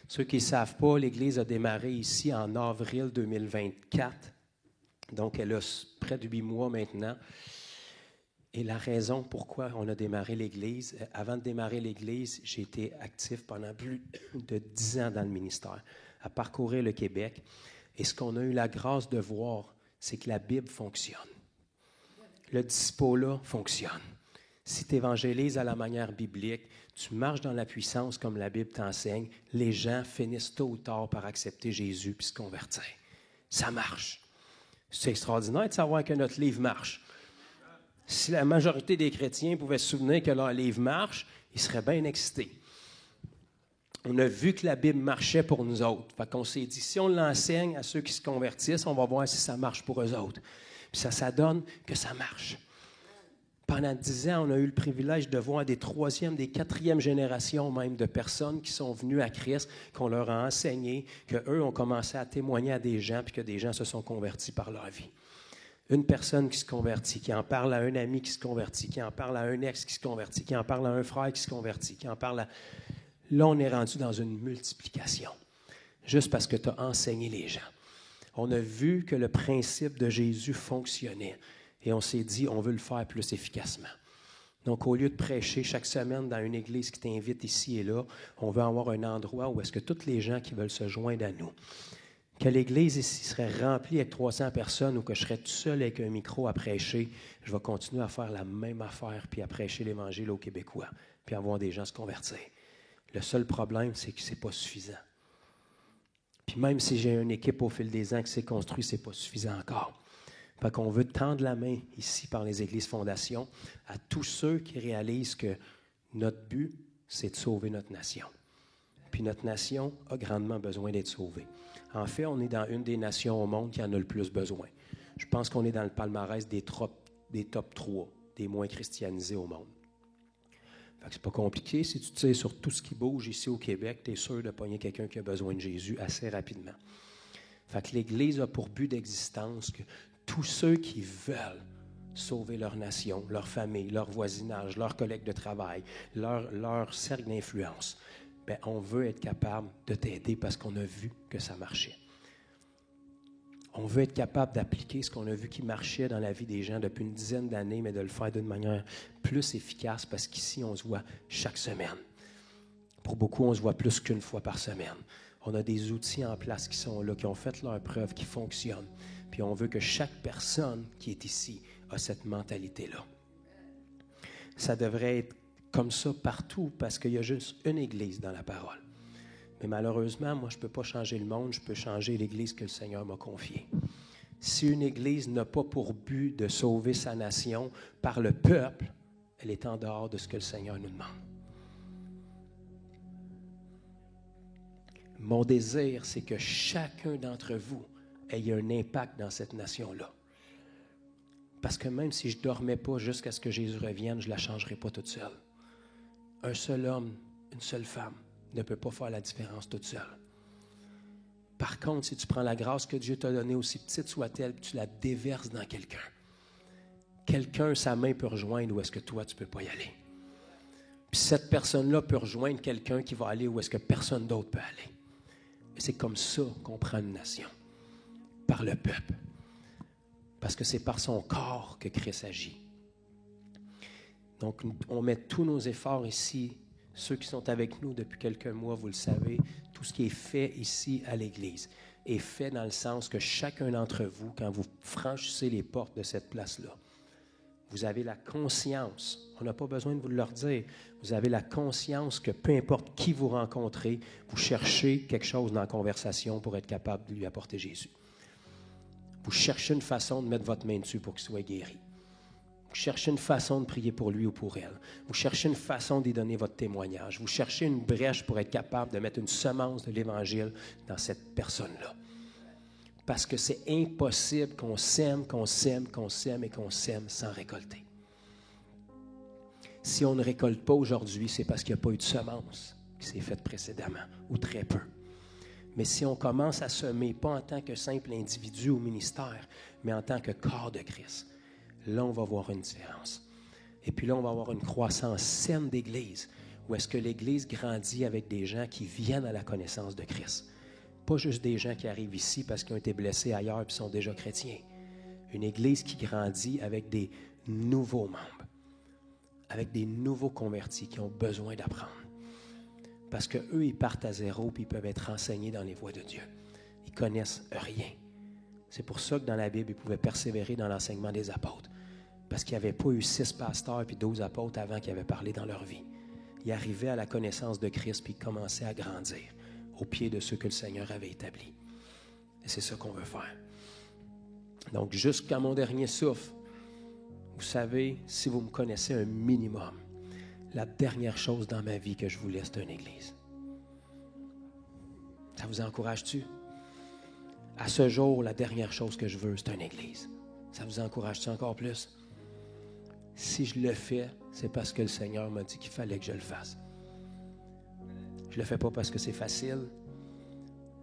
Ceux qui ne savent pas, l'Église a démarré ici en avril 2024. Donc, elle a près de 8 mois maintenant. Et la raison pourquoi on a démarré l'Église, avant de démarrer l'Église, j'ai été actif pendant plus de 10 ans dans le ministère, à parcourir le Québec. Et ce qu'on a eu la grâce de voir, c'est que la Bible fonctionne. Le dispo-là fonctionne. Si tu évangélises à la manière biblique, tu marches dans la puissance comme la Bible t'enseigne, les gens finissent tôt ou tard par accepter Jésus et se convertir. Ça marche. C'est extraordinaire de savoir que notre livre marche. Si la majorité des chrétiens pouvaient se souvenir que leur livre marche, ils seraient bien excités. On a vu que la Bible marchait pour nous autres. Fait qu'on s'est dit, si on l'enseigne à ceux qui se convertissent, on va voir si ça marche pour eux autres. Puis ça donne que ça marche. Pendant 10 ans, on a eu le privilège de voir des 3e, des 4e générations même de personnes qui sont venues à Christ, qu'on leur a enseigné, qu'eux ont commencé à témoigner à des gens, puis que des gens se sont convertis par leur vie. Une personne qui se convertit, qui en parle à un ami qui se convertit, qui en parle à un ex qui se convertit, qui en parle à un frère qui se convertit, qui en parle à... Là, on est rendu dans une multiplication, juste parce que tu as enseigné les gens. On a vu que le principe de Jésus fonctionnait. Et on s'est dit, on veut le faire plus efficacement. Donc, au lieu de prêcher chaque semaine dans une église qui t'invite ici et là, on veut avoir un endroit où est-ce que tous les gens qui veulent se joindre à nous, que l'église ici serait remplie avec 300 personnes ou que je serais tout seul avec un micro à prêcher, je vais continuer à faire la même affaire puis à prêcher l'Évangile aux Québécois, puis à voir des gens se convertir. Le seul problème, c'est que ce n'est pas suffisant. Puis même si j'ai une équipe au fil des ans qui s'est construite, ce n'est pas suffisant encore. Fait qu'on veut tendre la main ici par les églises fondations à tous ceux qui réalisent que notre but, c'est de sauver notre nation. Puis notre nation a grandement besoin d'être sauvée. En fait, on est dans une des nations au monde qui en a le plus besoin. Je pense qu'on est dans le palmarès des top 3, des moins christianisés au monde. Fait que c'est pas compliqué. Si tu tires sur tout ce qui bouge ici au Québec, tu es sûr de pogner quelqu'un qui a besoin de Jésus assez rapidement. Fait que l'Église a pour but d'existence que tous ceux qui veulent sauver leur nation, leur famille, leur voisinage, leurs collègues de travail, leur cercle d'influence, bien, on veut être capable de t'aider parce qu'on a vu que ça marchait. On veut être capable d'appliquer ce qu'on a vu qui marchait dans la vie des gens depuis une dizaine d'années, mais de le faire d'une manière plus efficace parce qu'ici, on se voit chaque semaine. Pour beaucoup, on se voit plus qu'une fois par semaine. On a des outils en place qui sont là, qui ont fait leur preuve, qui fonctionnent. Puis on veut que chaque personne qui est ici a cette mentalité-là. Ça devrait être comme ça partout parce qu'il y a juste une église dans la parole. Mais malheureusement, moi, je ne peux pas changer le monde, je peux changer l'église que le Seigneur m'a confiée. Si une église n'a pas pour but de sauver sa nation par le peuple, elle est en dehors de ce que le Seigneur nous demande. Mon désir, c'est que chacun d'entre vous ait un impact dans cette nation-là. Parce que même si je ne dormais pas jusqu'à ce que Jésus revienne, je ne la changerai pas toute seule. Un seul homme, une seule femme ne peut pas faire la différence toute seule. Par contre, si tu prends la grâce que Dieu t'a donnée, aussi petite soit-elle, tu la déverses dans quelqu'un, sa main peut rejoindre où est-ce que toi, tu ne peux pas y aller. Puis cette personne-là peut rejoindre quelqu'un qui va aller où est-ce que personne d'autre peut aller. Et c'est comme ça qu'on prend une nation, par le peuple. Parce que c'est par son corps que Christ agit. Donc, on met tous nos efforts ici. Ceux qui sont avec nous depuis quelques mois, vous le savez, tout ce qui est fait ici à l'Église. est fait dans le sens que chacun d'entre vous, quand vous franchissez les portes de cette place-là, vous avez la conscience, on n'a pas besoin de vous le leur dire, vous avez la conscience que peu importe qui vous rencontrez, vous cherchez quelque chose dans la conversation pour être capable de lui apporter Jésus. Vous cherchez une façon de mettre votre main dessus pour qu'il soit guéri. Vous cherchez une façon de prier pour lui ou pour elle. Vous cherchez une façon d'y donner votre témoignage. Vous cherchez une brèche pour être capable de mettre une semence de l'Évangile dans cette personne-là. Parce que c'est impossible qu'on sème, qu'on sème, qu'on sème et qu'on sème sans récolter. Si on ne récolte pas aujourd'hui, c'est parce qu'il n'y a pas eu de semence qui s'est faite précédemment, ou très peu. Mais si on commence à semer, pas en tant que simple individu ou ministère, mais en tant que corps de Christ, là, on va voir une différence. Et puis là, on va avoir une croissance saine d'Église, où est-ce que l'Église grandit avec des gens qui viennent à la connaissance de Christ. Pas juste des gens qui arrivent ici parce qu'ils ont été blessés ailleurs et sont déjà chrétiens. Une Église qui grandit avec des nouveaux membres, avec des nouveaux convertis qui ont besoin d'apprendre. Parce qu'eux, ils partent à zéro et ils peuvent être enseignés dans les voies de Dieu. Ils ne connaissent rien. C'est pour ça que dans la Bible, ils pouvaient persévérer dans l'enseignement des apôtres. Parce qu'il n'y avait pas eu 6 pasteurs et 12 apôtres avant qui avaient parlé dans leur vie. Ils arrivaient à la connaissance de Christ puis ils commençaient à grandir au pied de ce que le Seigneur avait établi. Et c'est ça qu'on veut faire. Donc, jusqu'à mon dernier souffle, vous savez, si vous me connaissez un minimum, la dernière chose dans ma vie que je voulais, c'est une église. Ça vous encourage-tu? À ce jour, la dernière chose que je veux, c'est une église. Ça vous encourage-tu encore plus? Si je le fais, c'est parce que le Seigneur m'a dit qu'il fallait que je le fasse. Je ne le fais pas parce que c'est facile.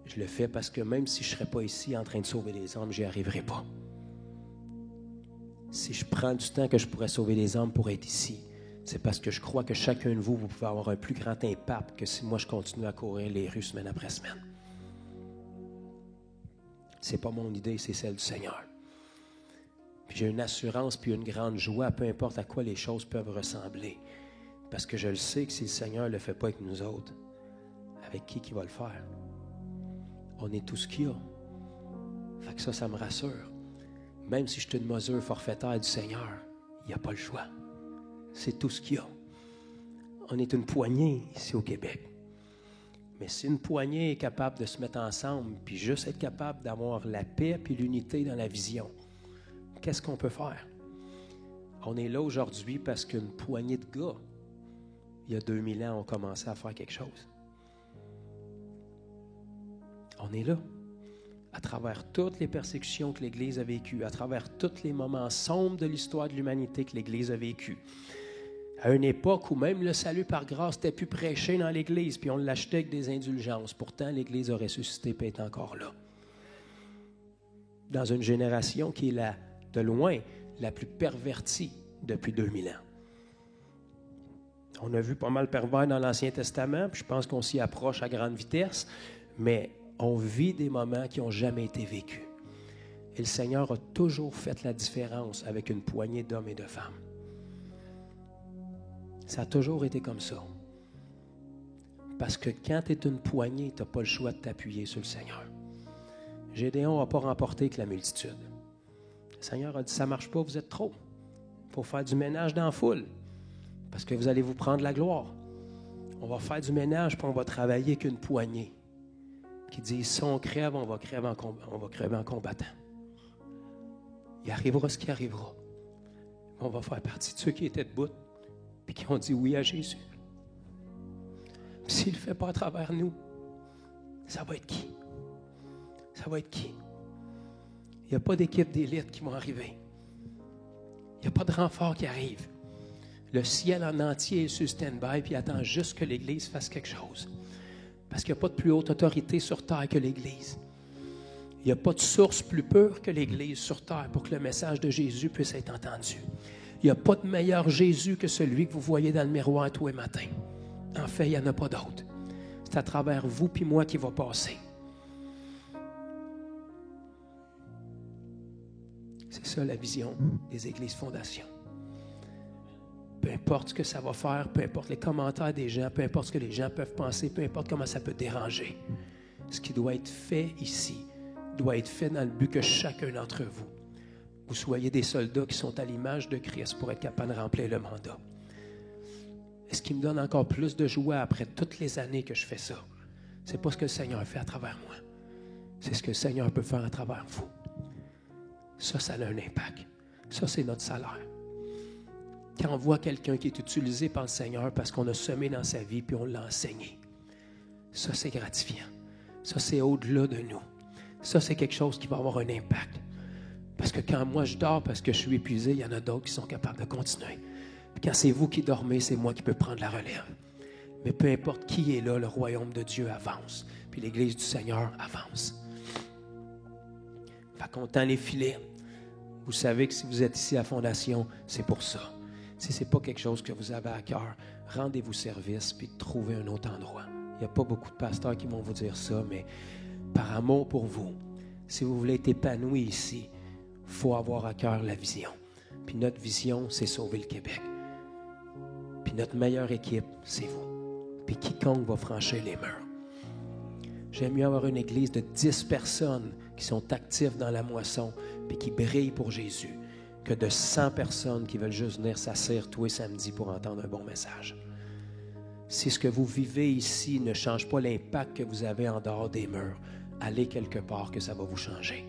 Je le fais parce que même si je ne serais pas ici en train de sauver des âmes, je n'y arriverai pas. Si je prends du temps que je pourrais sauver des âmes pour être ici, c'est parce que je crois que chacun de vous, vous pouvez avoir un plus grand impact que si moi je continue à courir les rues semaine après semaine. Ce n'est pas mon idée, c'est celle du Seigneur. Puis j'ai une assurance puis une grande joie, peu importe à quoi les choses peuvent ressembler. Parce que je le sais que si le Seigneur ne le fait pas avec nous autres, avec qui va le faire? On est tout ce qu'il y a. Fait que ça me rassure. Même si je suis une mesure forfaitaire du Seigneur, il n'y a pas le choix. C'est tout ce qu'il y a. On est une poignée ici au Québec. Mais si une poignée est capable de se mettre ensemble, puis juste être capable d'avoir la paix puis l'unité dans la vision, qu'est-ce qu'on peut faire? On est là aujourd'hui parce qu'une poignée de gars, il y a 2000 ans, ont commencé à faire quelque chose. On est là. À travers toutes les persécutions que l'Église a vécues, à travers tous les moments sombres de l'histoire de l'humanité que l'Église a vécu, à une époque où même le salut par grâce n'était plus prêché dans l'Église, puis on l'achetait avec des indulgences. Pourtant, l'Église a ressuscité et est encore là. Dans une génération qui est de loin la plus pervertie depuis 2000 ans. On a vu pas mal pervers dans l'Ancien Testament, puis je pense qu'on s'y approche à grande vitesse, mais on vit des moments qui n'ont jamais été vécus. Et le Seigneur a toujours fait la différence avec une poignée d'hommes et de femmes. Ça a toujours été comme ça. Parce que quand tu es une poignée, tu n'as pas le choix de t'appuyer sur le Seigneur. Gédéon n'a pas remporté que la multitude. Le Seigneur a dit, ça ne marche pas, vous êtes trop. Il faut faire du ménage dans la foule. Parce que vous allez vous prendre la gloire. On va faire du ménage, puis on va travailler qu'une poignée. Qui dit, si on crève, on va crever en combattant. Il arrivera ce qui arrivera. On va faire partie de ceux qui étaient debout et qui ont dit oui à Jésus. Puis s'il ne le fait pas à travers nous, ça va être qui? Ça va être qui? Il n'y a pas d'équipe d'élite qui vont arriver. Il n'y a pas de renfort qui arrive. Le ciel en entier est sur stand-by puis attend juste que l'Église fasse quelque chose. Parce qu'il n'y a pas de plus haute autorité sur terre que l'Église. Il n'y a pas de source plus pure que l'Église sur terre pour que le message de Jésus puisse être entendu. Il n'y a pas de meilleur Jésus que celui que vous voyez dans le miroir tous les matins. En fait, il n'y en a pas d'autre. C'est à travers vous puis moi qui va passer. C'est ça la vision des églises fondations. Peu importe ce que ça va faire, peu importe les commentaires des gens, peu importe ce que les gens peuvent penser, peu importe comment ça peut déranger. Ce qui doit être fait ici, doit être fait dans le but que chacun d'entre vous, vous soyez des soldats qui sont à l'image de Christ pour être capables de remplir le mandat. Et ce qui me donne encore plus de joie après toutes les années que je fais ça, c'est pas ce que le Seigneur fait à travers moi. C'est ce que le Seigneur peut faire à travers vous. Ça a un impact. Ça, c'est notre salaire. Quand on voit quelqu'un qui est utilisé par le Seigneur parce qu'on a semé dans sa vie puis on l'a enseigné, ça, c'est gratifiant. Ça, c'est au-delà de nous. Ça, c'est quelque chose qui va avoir un impact. Parce que quand moi, je dors parce que je suis épuisé, il y en a d'autres qui sont capables de continuer. Puis quand c'est vous qui dormez, c'est moi qui peux prendre la relève. Mais peu importe qui est là, le royaume de Dieu avance. Puis l'Église du Seigneur avance. Fait qu'on tend les filets. Vous savez que si vous êtes ici à Fondation, c'est pour ça. Si ce n'est pas quelque chose que vous avez à cœur, rendez-vous service puis trouvez un autre endroit. Il n'y a pas beaucoup de pasteurs qui vont vous dire ça, mais par amour pour vous, si vous voulez être épanoui ici, il faut avoir à cœur la vision. Puis notre vision, c'est sauver le Québec. Puis notre meilleure équipe, c'est vous. Puis quiconque va franchir les murs. J'aime mieux avoir une église de 10 personnes qui sont actives dans la moisson puis qui brillent pour Jésus que de 100 personnes qui veulent juste venir s'asseoir tous les samedis pour entendre un bon message. Si ce que vous vivez ici ne change pas l'impact que vous avez en dehors des murs, allez quelque part que ça va vous changer.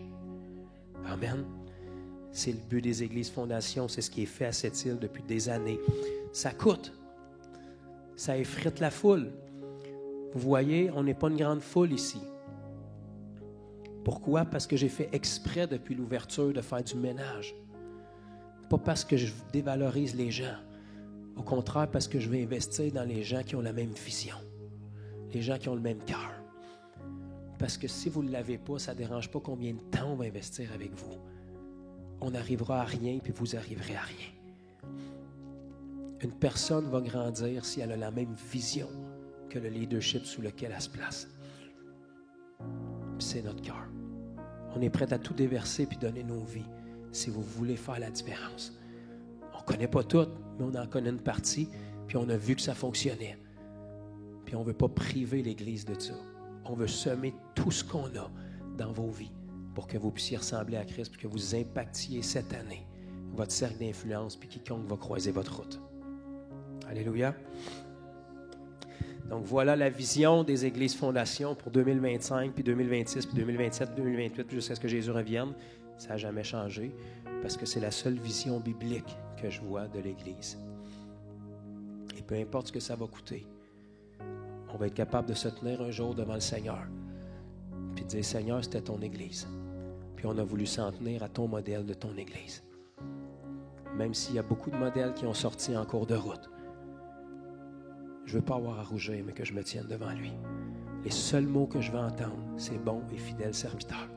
Amen. C'est le but des églises fondations, c'est ce qui est fait à cette île depuis des années. Ça coûte. Ça effrite la foule. Vous voyez, on n'est pas une grande foule ici. Pourquoi? Parce que j'ai fait exprès depuis l'ouverture de faire du ménage. Pas parce que je dévalorise les gens. Au contraire, parce que je veux investir dans les gens qui ont la même vision. Les gens qui ont le même cœur. Parce que si vous ne l'avez pas, ça ne dérange pas combien de temps on va investir avec vous. On n'arrivera à rien, puis vous arriverez à rien. Une personne va grandir si elle a la même vision que le leadership sous lequel elle se place. Puis c'est notre cœur. On est prêt à tout déverser puis donner nos vies si vous voulez faire la différence. On ne connaît pas tout, mais on en connaît une partie, puis on a vu que ça fonctionnait. Puis on ne veut pas priver l'Église de ça. On veut semer tout ce qu'on a dans vos vies pour que vous puissiez ressembler à Christ, pour que vous impactiez cette année votre cercle d'influence, puis quiconque va croiser votre route. Alléluia. Donc voilà la vision des églises fondations pour 2025, puis 2026, puis 2027, 2028, jusqu'à ce que Jésus revienne. Ça n'a jamais changé, parce que c'est la seule vision biblique que je vois de l'Église. Et peu importe ce que ça va coûter, on va être capable de se tenir un jour devant le Seigneur, puis de dire, Seigneur, c'était ton Église. Puis on a voulu s'en tenir à ton modèle de ton Église. Même s'il y a beaucoup de modèles qui ont sorti en cours de route. Je ne veux pas avoir à rougir, mais que je me tienne devant lui. Les seuls mots que je vais entendre, c'est bon et fidèle serviteur.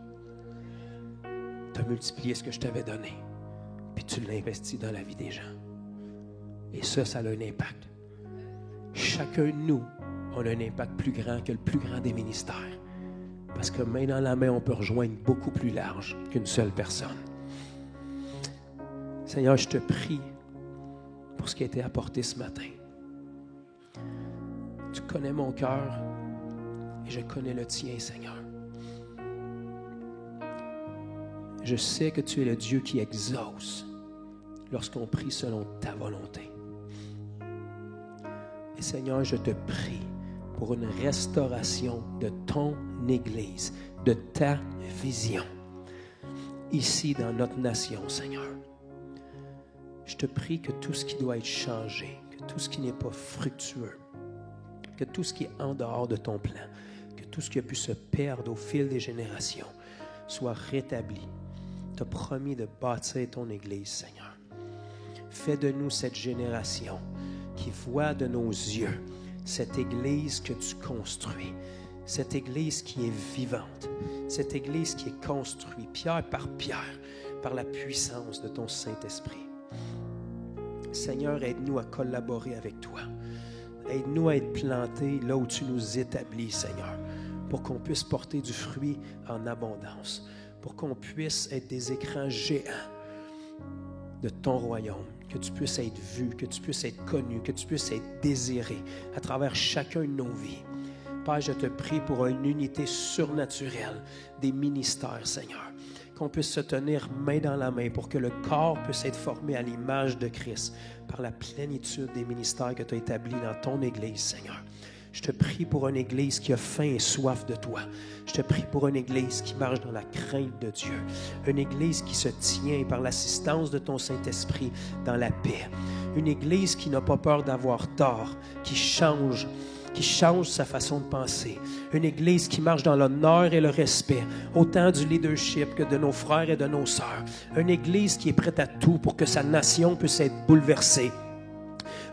Tu as multiplié ce que je t'avais donné, puis tu l'as investi dans la vie des gens. Et ça a un impact. Chacun de nous, on a un impact plus grand que le plus grand des ministères. Parce que main dans la main, on peut rejoindre beaucoup plus large qu'une seule personne. Seigneur, je te prie pour ce qui a été apporté ce matin. Tu connais mon cœur et je connais le tien, Seigneur. Je sais que tu es le Dieu qui exauce lorsqu'on prie selon ta volonté. Et Seigneur, je te prie pour une restauration de ton Église, de ta vision, ici dans notre nation, Seigneur. Je te prie que tout ce qui doit être changé, que tout ce qui n'est pas fructueux, que tout ce qui est en dehors de ton plan, que tout ce qui a pu se perdre au fil des générations soit rétabli. Tu as promis de bâtir ton Église, Seigneur. Fais de nous cette génération qui voit de nos yeux cette Église que tu construis, cette Église qui est vivante, cette Église qui est construite pierre par la puissance de ton Saint-Esprit. Seigneur, aide-nous à collaborer avec toi. Aide-nous à être plantés là où tu nous établis, Seigneur, pour qu'on puisse porter du fruit en abondance, pour qu'on puisse être des écrans géants de ton royaume, que tu puisses être vu, que tu puisses être connu, que tu puisses être désiré à travers chacun de nos vies. Père, je te prie pour une unité surnaturelle des ministères, Seigneur. Qu'on puisse se tenir main dans la main pour que le corps puisse être formé à l'image de Christ par la plénitude des ministères que tu as établis dans ton Église, Seigneur. Je te prie pour une Église qui a faim et soif de toi. Je te prie pour une Église qui marche dans la crainte de Dieu. Une Église qui se tient par l'assistance de ton Saint-Esprit dans la paix. Une Église qui n'a pas peur d'avoir tort, qui change sa façon de penser. Une Église qui marche dans l'honneur et le respect, autant du leadership que de nos frères et de nos sœurs. Une Église qui est prête à tout pour que sa nation puisse être bouleversée.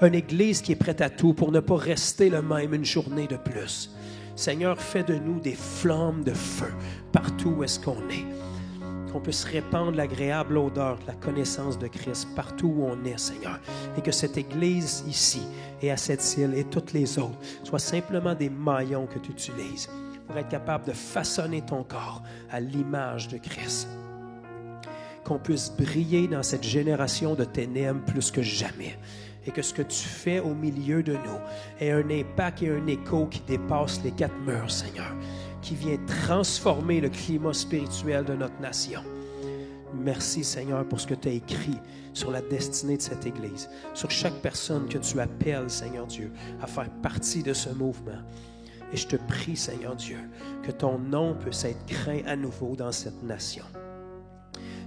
Une Église qui est prête à tout pour ne pas rester le même une journée de plus. Seigneur, fais de nous des flammes de feu partout où est-ce qu'on est. Qu'on puisse répandre l'agréable odeur de la connaissance de Christ partout où on est, Seigneur. Et que cette Église ici et à cette île et toutes les autres soient simplement des maillons que tu utilises pour être capable de façonner ton corps à l'image de Christ. Qu'on puisse briller dans cette génération de ténèbres plus que jamais. Et que ce que tu fais au milieu de nous ait un impact et un écho qui dépasse les 4 murs, Seigneur, qui vient transformer le climat spirituel de notre nation. Merci, Seigneur, pour ce que tu as écrit sur la destinée de cette Église, sur chaque personne que tu appelles, Seigneur Dieu, à faire partie de ce mouvement. Et je te prie, Seigneur Dieu, que ton nom puisse être craint à nouveau dans cette nation.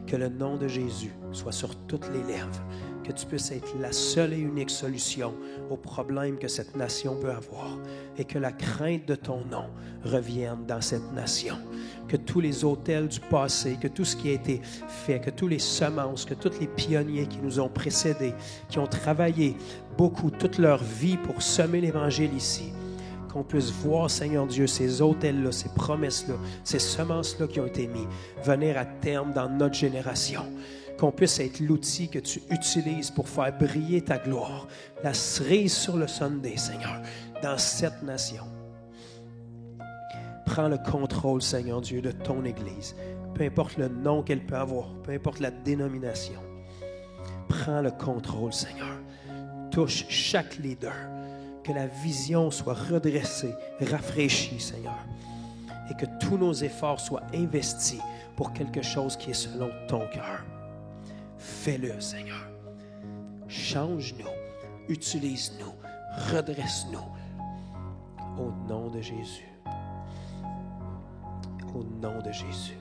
Que le nom de Jésus soit sur toutes les lèvres, que tu puisses être la seule et unique solution aux problèmes que cette nation peut avoir et que la crainte de ton nom revienne dans cette nation. Que tous les autels du passé, que tout ce qui a été fait, que tous les semences, que tous les pionniers qui nous ont précédés, qui ont travaillé beaucoup toute leur vie pour semer l'Évangile ici, qu'on puisse voir, Seigneur Dieu, ces autels-là, ces promesses-là, ces semences-là qui ont été mises, venir à terme dans notre génération. Qu'on puisse être l'outil que tu utilises pour faire briller ta gloire, la cerise sur le Sunday, Seigneur, dans cette nation. Prends le contrôle, Seigneur Dieu, de ton Église. Peu importe le nom qu'elle peut avoir, peu importe la dénomination. Prends le contrôle, Seigneur. Touche chaque leader. Que la vision soit redressée, rafraîchie, Seigneur. Et que tous nos efforts soient investis pour quelque chose qui est selon ton cœur. Fais-le, Seigneur. Change-nous, utilise-nous, redresse-nous. Au nom de Jésus. Au nom de Jésus.